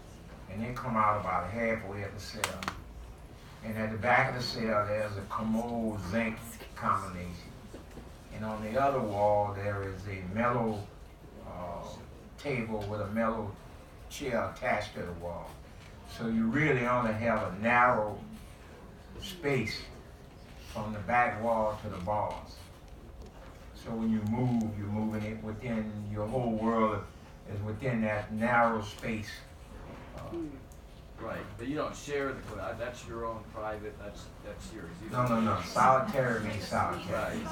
and they come out about halfway of the cell. And at the back of the cell, there's a commode zinc combination. And on the other wall, there is a mellow table with a mellow chair attached to the wall. So you really only have a narrow space from the back wall to the bars. So when you move, you're moving it within, your whole world is within that narrow space. Right, but you don't share the cloud. That's your own private. That's yours. No. Solitary means solitary. Right.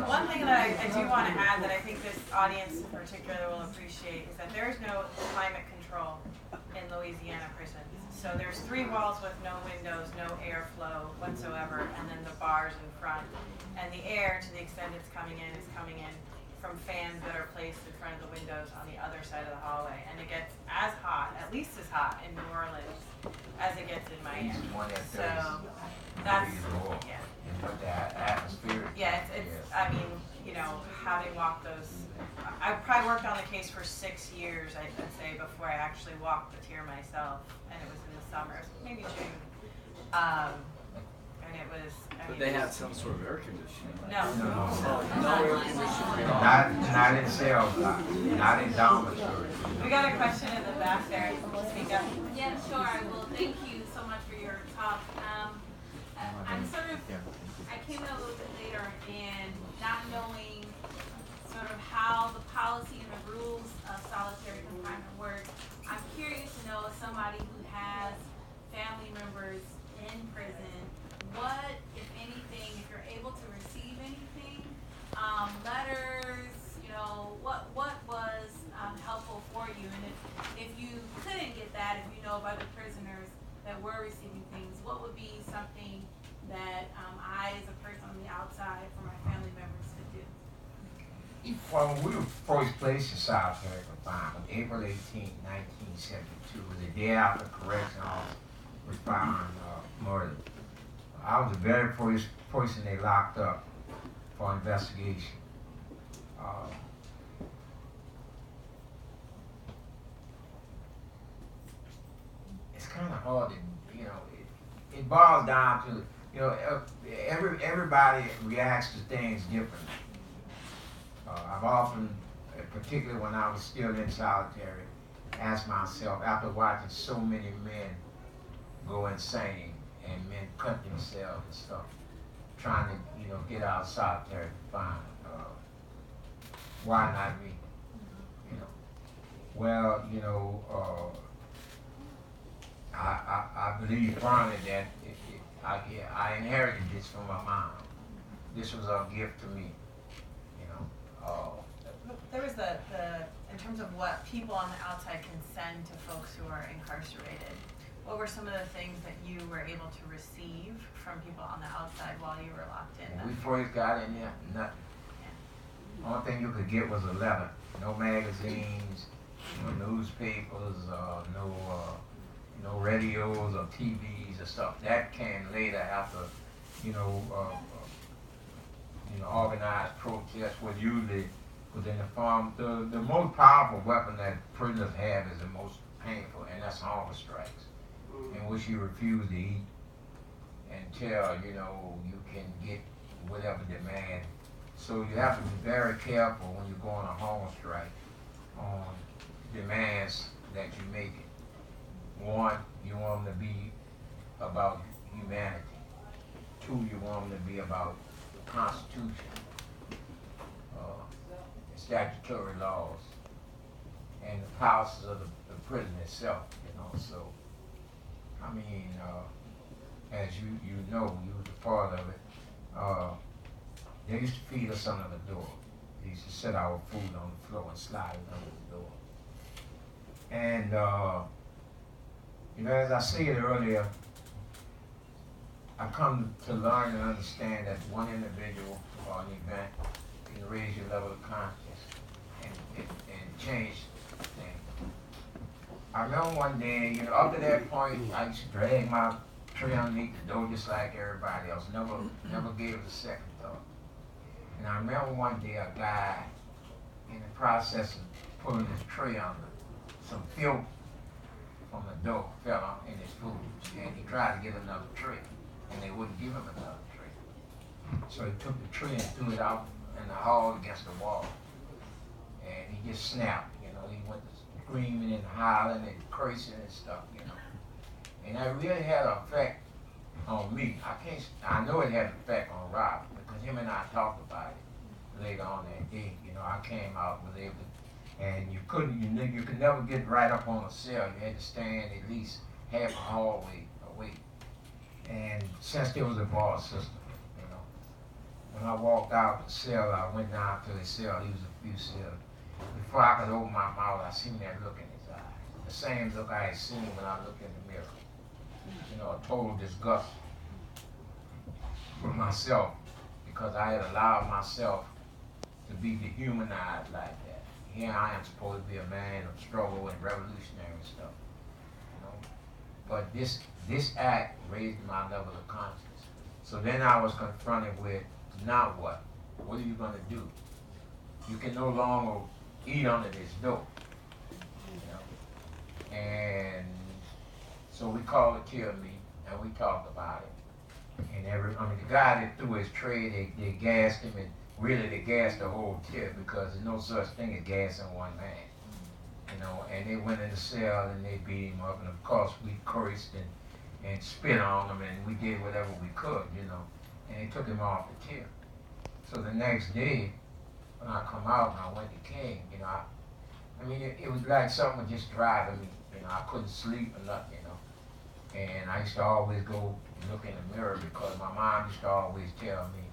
One thing that I do want to add that I think this audience in particular will appreciate is that there is no climate control in Louisiana prisons. So there's 3 walls with no windows, no airflow whatsoever, and then the bars in front. And the air, to the extent it's coming in, is coming in from fans that are placed in front of the windows on the other side of the hallway. And it gets as hot, at least as hot in New Orleans as it gets in Miami. So that's, yeah. But the atmosphere. Yeah, it's I mean, having walked those, I probably worked on the case for 6 years, I'd say, before I actually walked the tier myself. And it was in the summer, maybe June. And it was, But they had some sort of air conditioning. No. No air conditioning at all. Not in cells, not in dormitories. We got a question in the back there. Speak up. Yeah, sure. Well, thank you so much for your talk. I came in a little bit later and not knowing sort of how the policy and the rules of solitary confinement work. I'm curious to know, as somebody who has family members in prison, what, if anything, if you're able to receive anything, letters, what was helpful for you? And if you couldn't get that, if you know of other prisoners that were receiving things, what would be something that I, as a person on the outside, for my family members could do? Well, we were first placed in solitary confinement, April 18, 1972, the day after correction officer was found murdered. I was the very first person they locked up for investigation. It's kind of hard to, it boils down to, everybody reacts to things differently. I've often, particularly when I was still in solitary, asked myself, after watching so many men go insane and men cut themselves and stuff, trying to, get out of solitary confinement, why not me? Well, I believe firmly that I inherited this from my mom. This was a gift to me, There was in terms of what people on the outside can send to folks who are incarcerated, what were some of the things that you were able to receive from people on the outside while you were locked in? When we first got in there, nothing. Yeah. Only thing you could get was a letter. No magazines, no newspapers, no radios or TVs or stuff. That came later after, organized protests was usually within the farm. The most powerful weapon that prisoners have is the most painful, and that's hunger strikes, in which you refuse to eat until, you can get whatever demand. So you have to be very careful when you go on a hunger strike on demands that you make it. One, you want them to be about humanity. Two, you want them to be about the Constitution, statutory laws, and the policies of the prison itself, So, I mean, as you know, you was a part of it, they used to feed us under the door. They used to set our food on the floor and slide it under the door. And, as I said earlier, I come to learn and understand that one individual or an event can raise your level of consciousness and change things. I remember one day, you know, up to that point, I used to drag my tree underneath the door just like everybody else. Never gave it a second thought. And I remember one day a guy in the process of pulling his tray under, some filth from the door fell out in his food, and he tried to get another tray, and they wouldn't give him another tray. So he took the tray and threw it out in the hall against the wall, and he just snapped. You know, he went to screaming and hollering and cursing and stuff. You know, and that really had an effect on me. I know it had an effect on Rob because him and I talked about it later on that day. You know, I came out and was able to, and you could never get right up on a cell. You had to stand at least half a hallway away. And since there was a bar system, you know, when I walked out the cell, I went down to the cell. He was a few cells. Before I could open my mouth, I seen that look in his eyes. The same look I had seen when I looked in the mirror. You know, a total disgust for myself because I had allowed myself to be dehumanized like that. Here I am supposed to be a man of struggle and revolutionary stuff, you know. But this act raised my level of consciousness. So then I was confronted with, now what? What are you gonna do? You can no longer eat under this door, you know. And so we called a kill meeting and we talked about it. And the guy that threw his tray, they gassed him, and really they gassed the whole tip because there's no such thing as gassing one man. You know, and they went in the cell and they beat him up, and of course we cursed and spit on him, and we did whatever we could, you know, and they took him off the tip. So the next day, when I come out and I went to King, you know, it was like something was just driving me, you know, I couldn't sleep or nothing, you know. And I used to always go look in the mirror because my mom used to always tell me,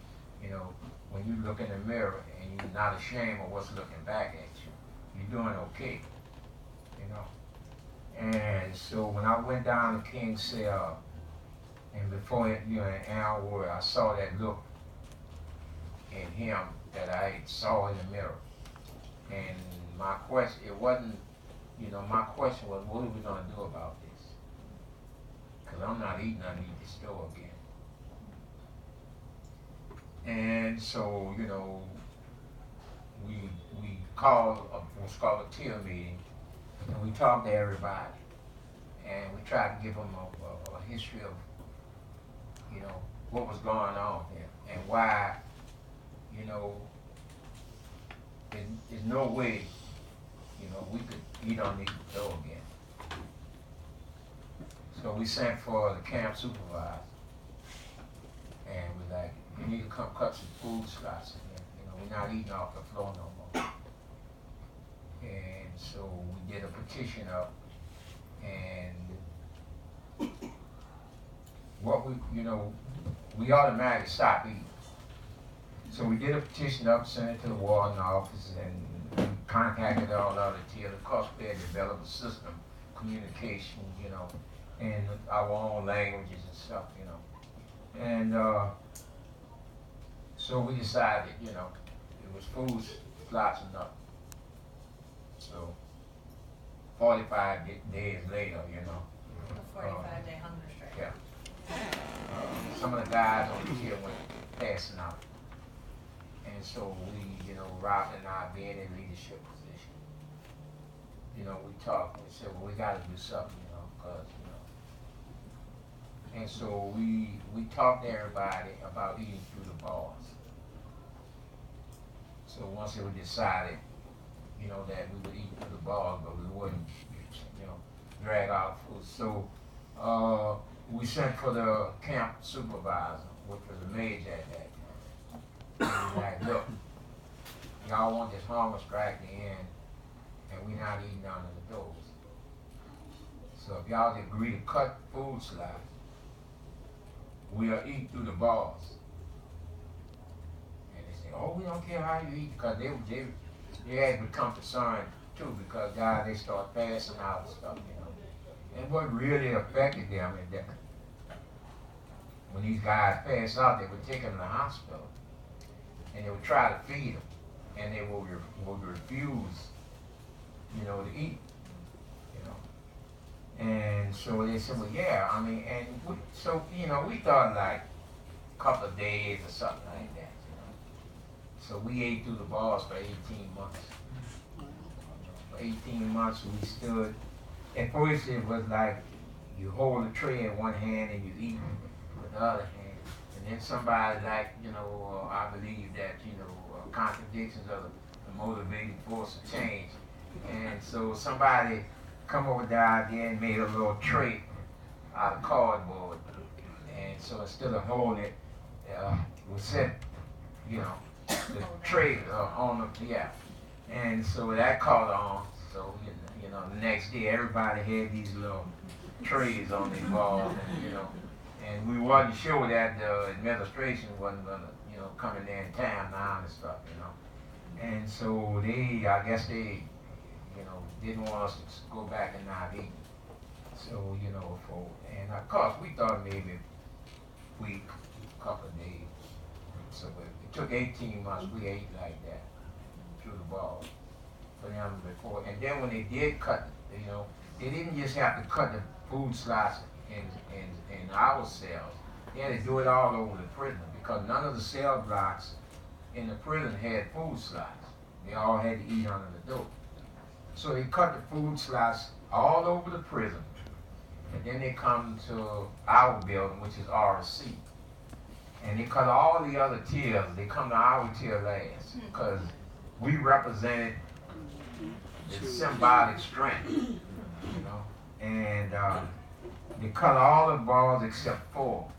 you know, when you look in the mirror and you're not ashamed of what's looking back at you, you're doing okay, you know. And so when I went down to King's cell, and before it, you know, an hour, I saw that look in him that I saw in the mirror. And my question, it wasn't, you know, my question was, what are we gonna do about this? Because I'm not eating underneath the store again. And so, you know, we called what's called a tier meeting, and we talked to everybody, and we tried to give them a history of, you know, what was going on here and why, you know, there's no way, you know, we could eat underneath the door again. So we sent for the camp supervisor, and we're like, you need to come cut some food slots in here. You know, we're not eating off the floor no more. And so we did a petition up, and what we automatically stopped eating. So we did a petition up, sent it to the warden office, and we contacted all other tiers. Of course, we had developed a system, communication, you know, and our own languages and stuff, you know. And so we decided, you know, it was food slots enough. So 45 days later, you know. A 45-day hunger strike. Yeah. Some of the guys on the tier went passing out. And so we, you know, Rob and I being in leadership position, you know, we talked and we said, well, we got to do something, you know, because, you know. And so we talked to everybody about eating through the bars. So once it was decided, you know, that we would eat through the bars, but we wouldn't, you know, drag out food. So we sent for the camp supervisor, which was a major at that time. And we like, look, y'all want this hunger strike to end, and we not eating under the doors. So if y'all agree to cut food slots, we'll eat through the bars. And they say, oh, we don't care how you eat, because they had become concerned too, because guys, they start passing out and stuff, you know. And what really affected them is that when these guys passed out, they were taken to the hospital. and they would try to feed them, and they would refuse, you know, to eat, you know. And so they said, well, yeah, I mean, and so, you know, we thought like a couple of days or something like that, you know. So we ate through the bars for 18 months. For 18 months we stood. At first it was like you hold the tray in one hand and you eat with the other hand. And then somebody like, you know, I believe that, you know, contradictions of the motivating force of change. And so somebody come over with the idea and made a little tray out of cardboard. And so instead of holding it, we set, you know, the tray on the, yeah. And so that caught on. So, you know, the next day everybody had these little trays on their balls, and, you know, and we wasn't sure that the administration wasn't gonna, you know, come in there and tear them down and stuff, you know. And so they, I guess they, you know, didn't want us to go back and not eat. So, you know, and of course we thought maybe a week, a couple of days. So it took 18 months, we ate like that through the balls for them before. And then when they did cut, you know, they didn't just have to cut the food slots in our cells. They had to do it all over the prison because none of the cell blocks in the prison had food slots. They all had to eat under the door. So they cut the food slots all over the prison. And then they come to our building, which is RC. And they cut all the other tiers. They come to our tier last because we represented the symbolic strength, you know. And they cut all the balls except 4.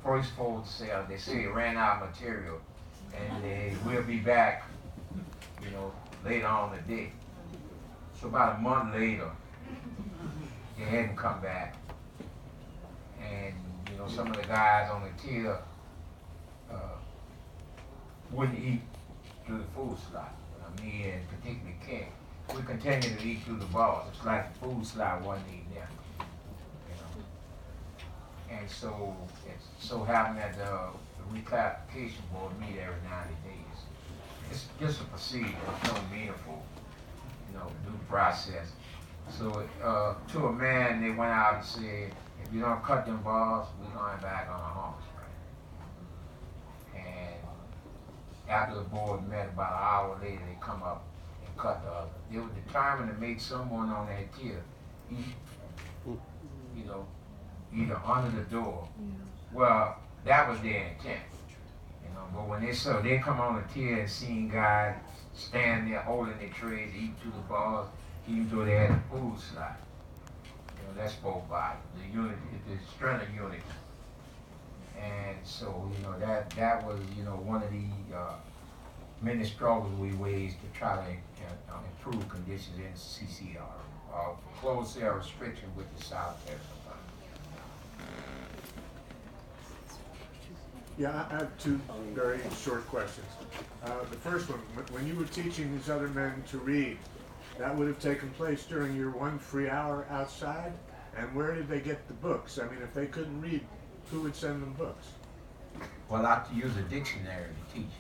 First 4 cells. They say it ran out of material, and they will be back, you know, later on the day. So about a month later, they hadn't come back, and you know, some of the guys on the tier wouldn't eat through the food slot. Me and particularly King, we continued to eat through the balls. It's like the food slot wasn't eating there, you know. And so it so happened that the reclassification board meet every 90 days. It's just a procedure. It's no meaningful, you know, due process. So to a man, they went out and said, if you don't cut them balls, we're going back on our homes, right? And after the board met, about an hour later, they come up and cut the other. They were determined to make someone on that tier eat, you know, either under the door. Well, that was their intent, you know. But when they come on the tier and seen guys stand there holding their trays, eat through the balls, even though they had a food slot. You know, that spoke by the unity, the strength of unity. And so, you know, that was, you know, one of the many struggles we waged to try to improve conditions in CCR, closed cell restriction with the solitary confinement. Yeah, I have 2 very short questions. The first one, when you were teaching these other men to read, that would have taken place during your 1 free hour outside? And where did they get the books? I mean, if they couldn't read, who would send them books? Well, I have to use a dictionary to teach.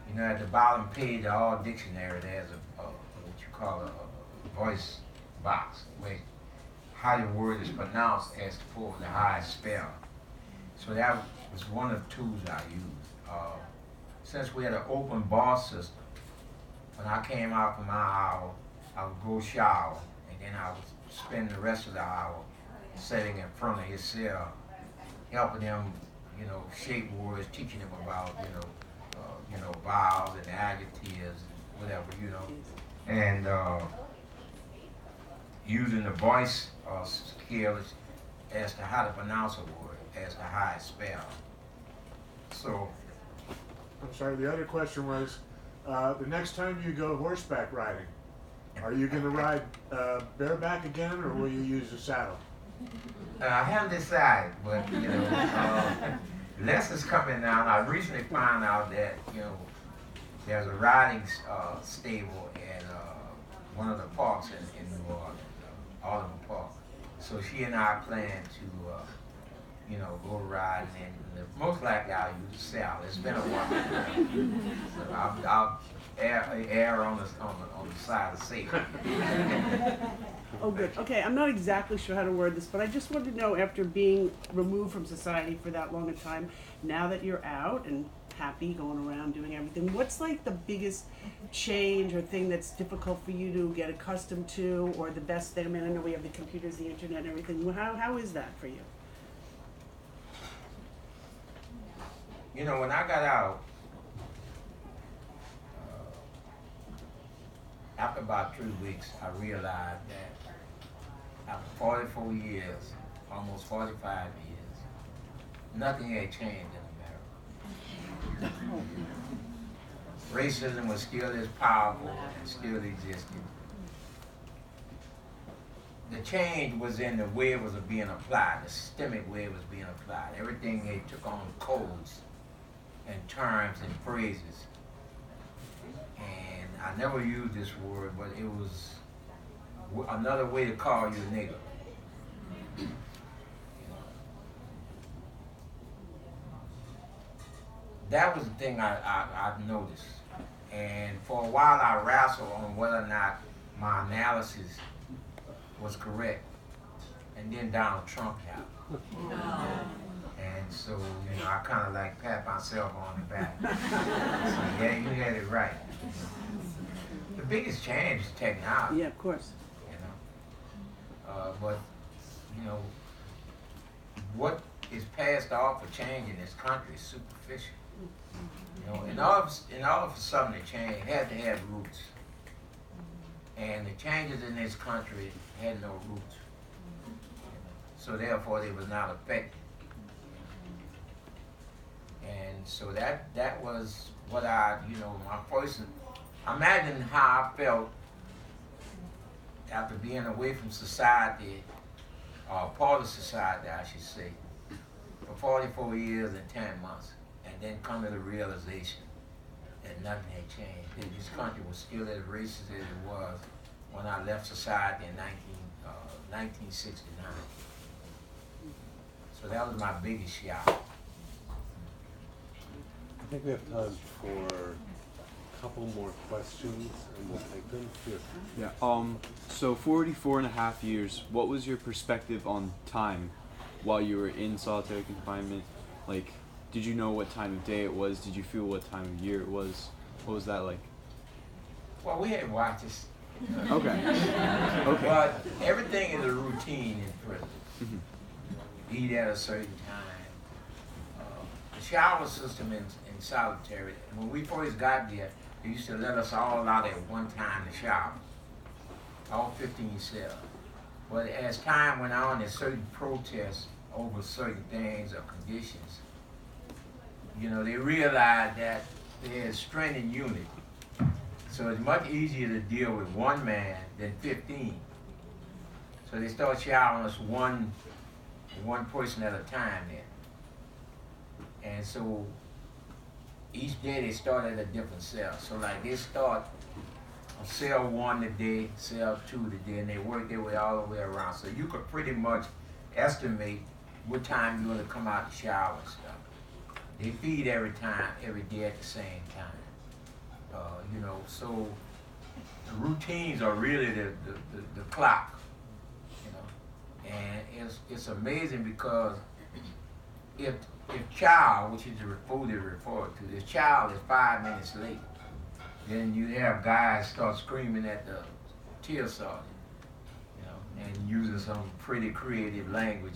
You know, at the bottom page of all dictionary, there's a what you call a voice box, where how your word is pronounced as for the highest spell. So that was one of the tools I used. Since we had an open bar system, when I came out from my hour, I would go shower, and then I would spend the rest of the hour sitting in front of his cell, helping them, you know, shape words, teaching them about, you know, vowels and adjectives, whatever, you know, and using the voice skills as to how to pronounce a word, as to how it's spelled. So, I'm sorry, the other question was, the next time you go horseback riding, are you going to ride bareback again, or will you use a saddle? I haven't decided, but, you know, lessons coming down. I recently found out that, you know, there's a riding stable at one of the parks in New Orleans, Alderman Park. So she and I plan to, you know, go riding, and most likely I'll use the saddle. It's been a while. So I'll err on the side of safety. Oh, good. Okay, I'm not exactly sure how to word this, but I just wanted to know, after being removed from society for that long a time, now that you're out and happy, going around doing everything, what's like the biggest change or thing that's difficult for you to get accustomed to, or the best thing? I mean, I know we have the computers, the internet, and everything. How is that for you? You know, when I got out, after about 3 weeks, I realized that after 44 years, almost 45 years, nothing had changed in America. Racism was still as powerful and still existed. The change was in the way it was being applied, the systemic way it was being applied. Everything they took on codes and terms and phrases. And I never used this word, but it was another way to call you a nigger. That was the thing I've noticed. And for a while I wrestled on whether or not my analysis was correct. And then Donald Trump happened. And so, you know, I kind of like pat myself on the back. So, yeah, you had it right. The biggest change is technology. Yeah, of course. You know, but you know, what is passed off for change in this country is superficial. You know, in order for something to change, it had to have roots. And the changes in this country had no roots. So therefore, they was not effective. And so that was what my first, imagine how I felt after being away from society, or part of society, I should say, for 44 years and 10 months, and then come to the realization that nothing had changed. That this country was still as racist as it was when I left society in 1969. So that was my biggest shock. I think we have time for a couple more questions, and we'll take them. Here. Yeah. So 44 and a half years, what was your perspective on time while you were in solitary confinement? Like, did you know what time of day it was? Did you feel what time of year it was? What was that like? Well, we had watches. Okay. Okay. But everything is a routine in prison. Mm-hmm. Eat at a certain time. The shower system in solitary, when we first got there, they used to let us all out at one time to shower. All 15 cells. But as time went on, there's certain protests over certain things or conditions. You know, they realized that there's strength in unity. So it's much easier to deal with one man than 15. So they start showering us one person at a time then. And so each day they start at a different cell. So like they start on cell 1 today, cell 2 today, and they work their way all the way around. So you could pretty much estimate what time you're going to come out to shower and stuff. They feed every day at the same time. You know, so the routines are really the clock. You know, and it's amazing because if child, which is the food they refer to, if child is 5 minutes late, then you have guys start screaming at the tier sergeant, you know, and using some pretty creative language,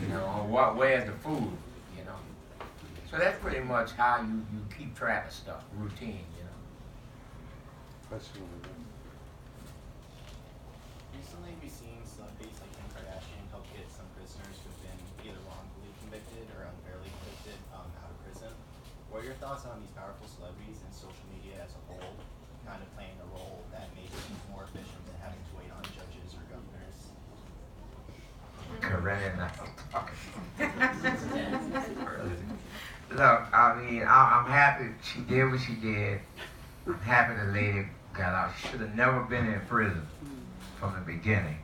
you know, on where's the food, you know. So that's pretty much how you keep track of stuff, routine, you know. Question over there. Recently, we've seen celebrities like Kim Kardashian help get some prisoners who've been either wrongfully convicted or unfairly convicted out of prison. What are your thoughts on these powerful celebrities and social media as a whole kind of playing a role that makes things more efficient than having to wait on judges or governors? Correct. Look, I mean, I'm happy she did what she did. I'm happy the lady got out. She should have never been in prison from the beginning.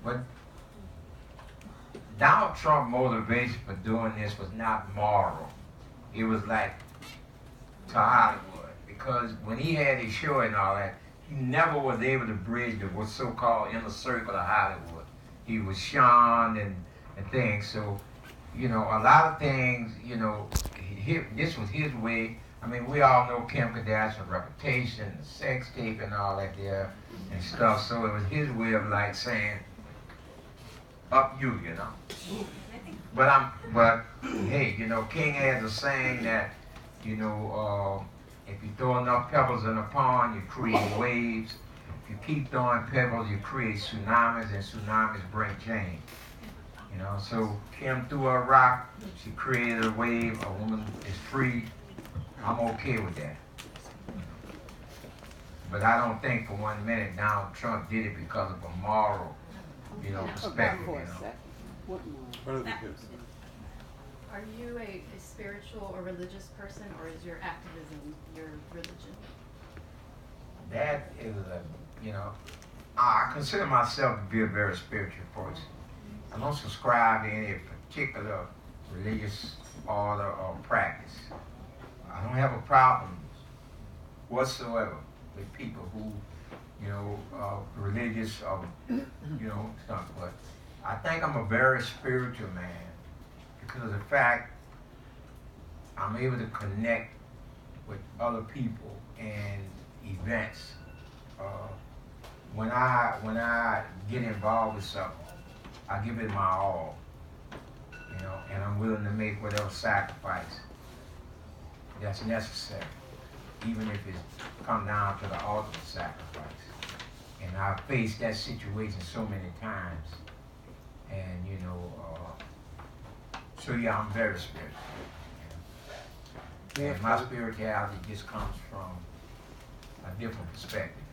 But Donald Trump's motivation for doing this was not moral. It was like to Hollywood, because when he had his show and all that, he never was able to bridge the what's so-called inner circle of Hollywood. He was shunned and things. So, you know, a lot of things, you know, this was his way. I mean, we all know Kim Kardashian's reputation, the sex tape and all that there and stuff. So it was his way of like saying, up you know. But hey, you know, King has a saying that, you know, if you throw enough pebbles in a pond, you create waves. If you keep throwing pebbles, you create tsunamis, and tsunamis bring change. You know, so Kim threw a rock, she created a wave, a woman is free. I'm okay with that. But I don't think for 1 minute Donald Trump did it because of a moral, you know, perspective, you know. Are you a spiritual or religious person, or is your activism your religion? That is a, you know, I consider myself to be a very spiritual person. I don't subscribe to any particular religious order or practice. I don't have a problem whatsoever with people who, you know, religious or, you know, stuff. But I think I'm a very spiritual man because of the fact I'm able to connect with other people and events. When I get involved with something, I give it my all, you know, and I'm willing to make whatever sacrifice that's necessary, even if it comes down to the ultimate sacrifice. And I've faced that situation so many times, and you know, so yeah, I'm very spiritual. You know? And my spirituality just comes from a different perspective.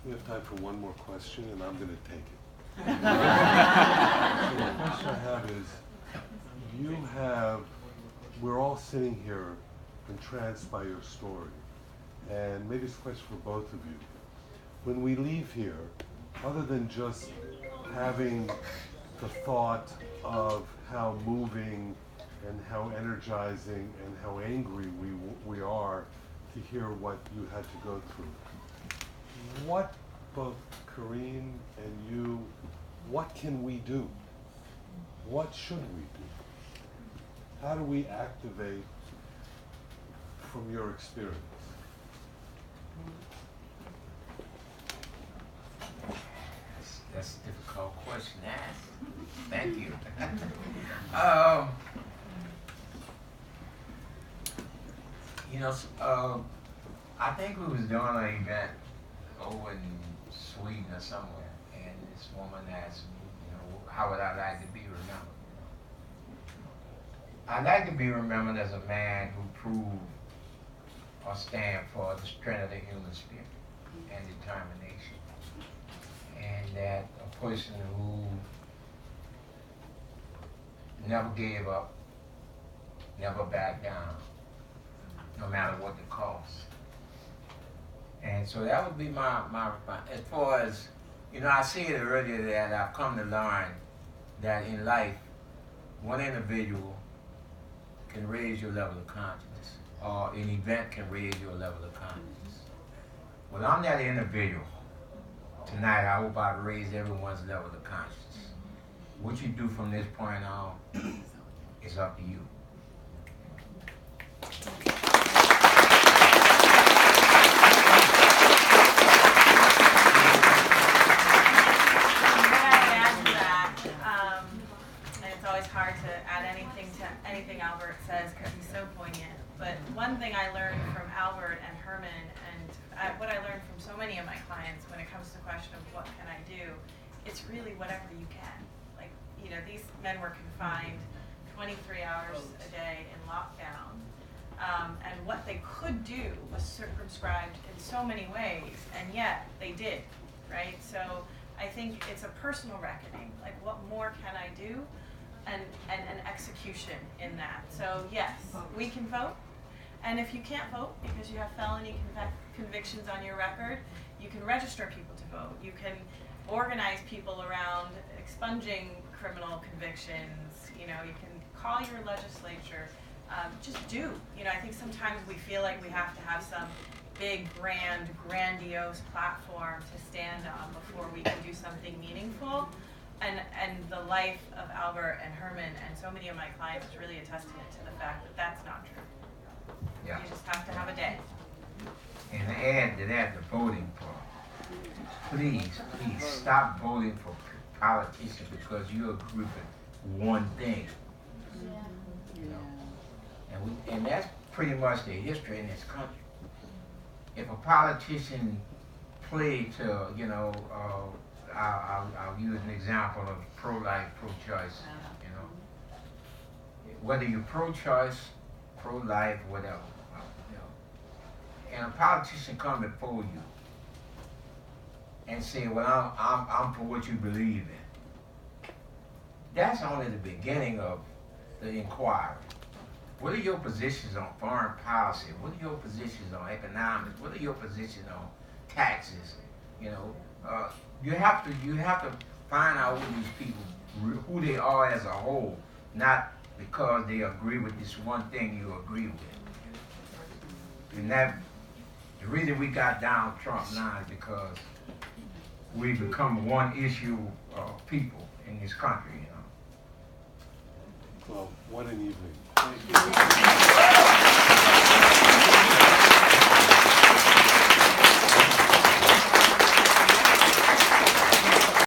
We have time for one more question, and I'm going to take it. So the question I have is, we're all sitting here entranced by your story, and maybe it's a question for both of you. When we leave here, other than just having the thought of how moving and how energizing and how angry we are to hear what you had to go through, what, both Karine and you, what can we do? What should we do? How do we activate from your experience? That's a difficult question to ask. Thank you. You know, I think we was doing an event over in Sweden or somewhere, and this woman asked me, you know, how would I like to be remembered? I'd like to be remembered as a man who proved or stand for the strength of the human spirit and determination, and that a person who never gave up, never backed down, no matter what the cost. And so that would be my response. As far as, you know, I said earlier that I've come to learn that in life, one individual can raise your level of consciousness, or an event can raise your level of consciousness. Well, I'm that individual. Tonight, I hope I've raised everyone's level of consciousness. What you do from this point on is up to you. Anything Albert says because he's so poignant. But one thing I learned from Albert and Herman, and what I learned from so many of my clients when it comes to the question of what can I do, it's really whatever you can. Like, you know, these men were confined 23 hours a day in lockdown. And what they could do was circumscribed in so many ways, and yet they did, right? So I think it's a personal reckoning. Like, what more can I do? And an execution in that. So yes, we can vote, and if you can't vote because you have felony convictions on your record, you can register people to vote. You can organize people around expunging criminal convictions. You know, you can call your legislature. Just do. You know, I think sometimes we feel like we have to have some big, grandiose platform to stand on before we can do something meaningful. And the life of Albert and Herman and so many of my clients is really a testament to the fact that that's not true. Yeah. You just have to have a day. And to add to that, the voting part. Please stop voting for politicians because you agree with one thing. You know, and that's pretty much the history in this country. If a politician played to, you know, I'll use an example of pro-life, pro-choice. You know, whether you're pro-choice, pro-life, whatever. You know, and a politician come before you and say, "Well, I'm for what you believe in." That's only the beginning of the inquiry. What are your positions on foreign policy? What are your positions on economics? What are your positions on taxes? You know, you have to find out who these people, who they are as a whole, not because they agree with this one thing you agree with. And that the reason we got Donald Trump now is because we become one issue people in this country. You know. Well, what an evening. Thank you.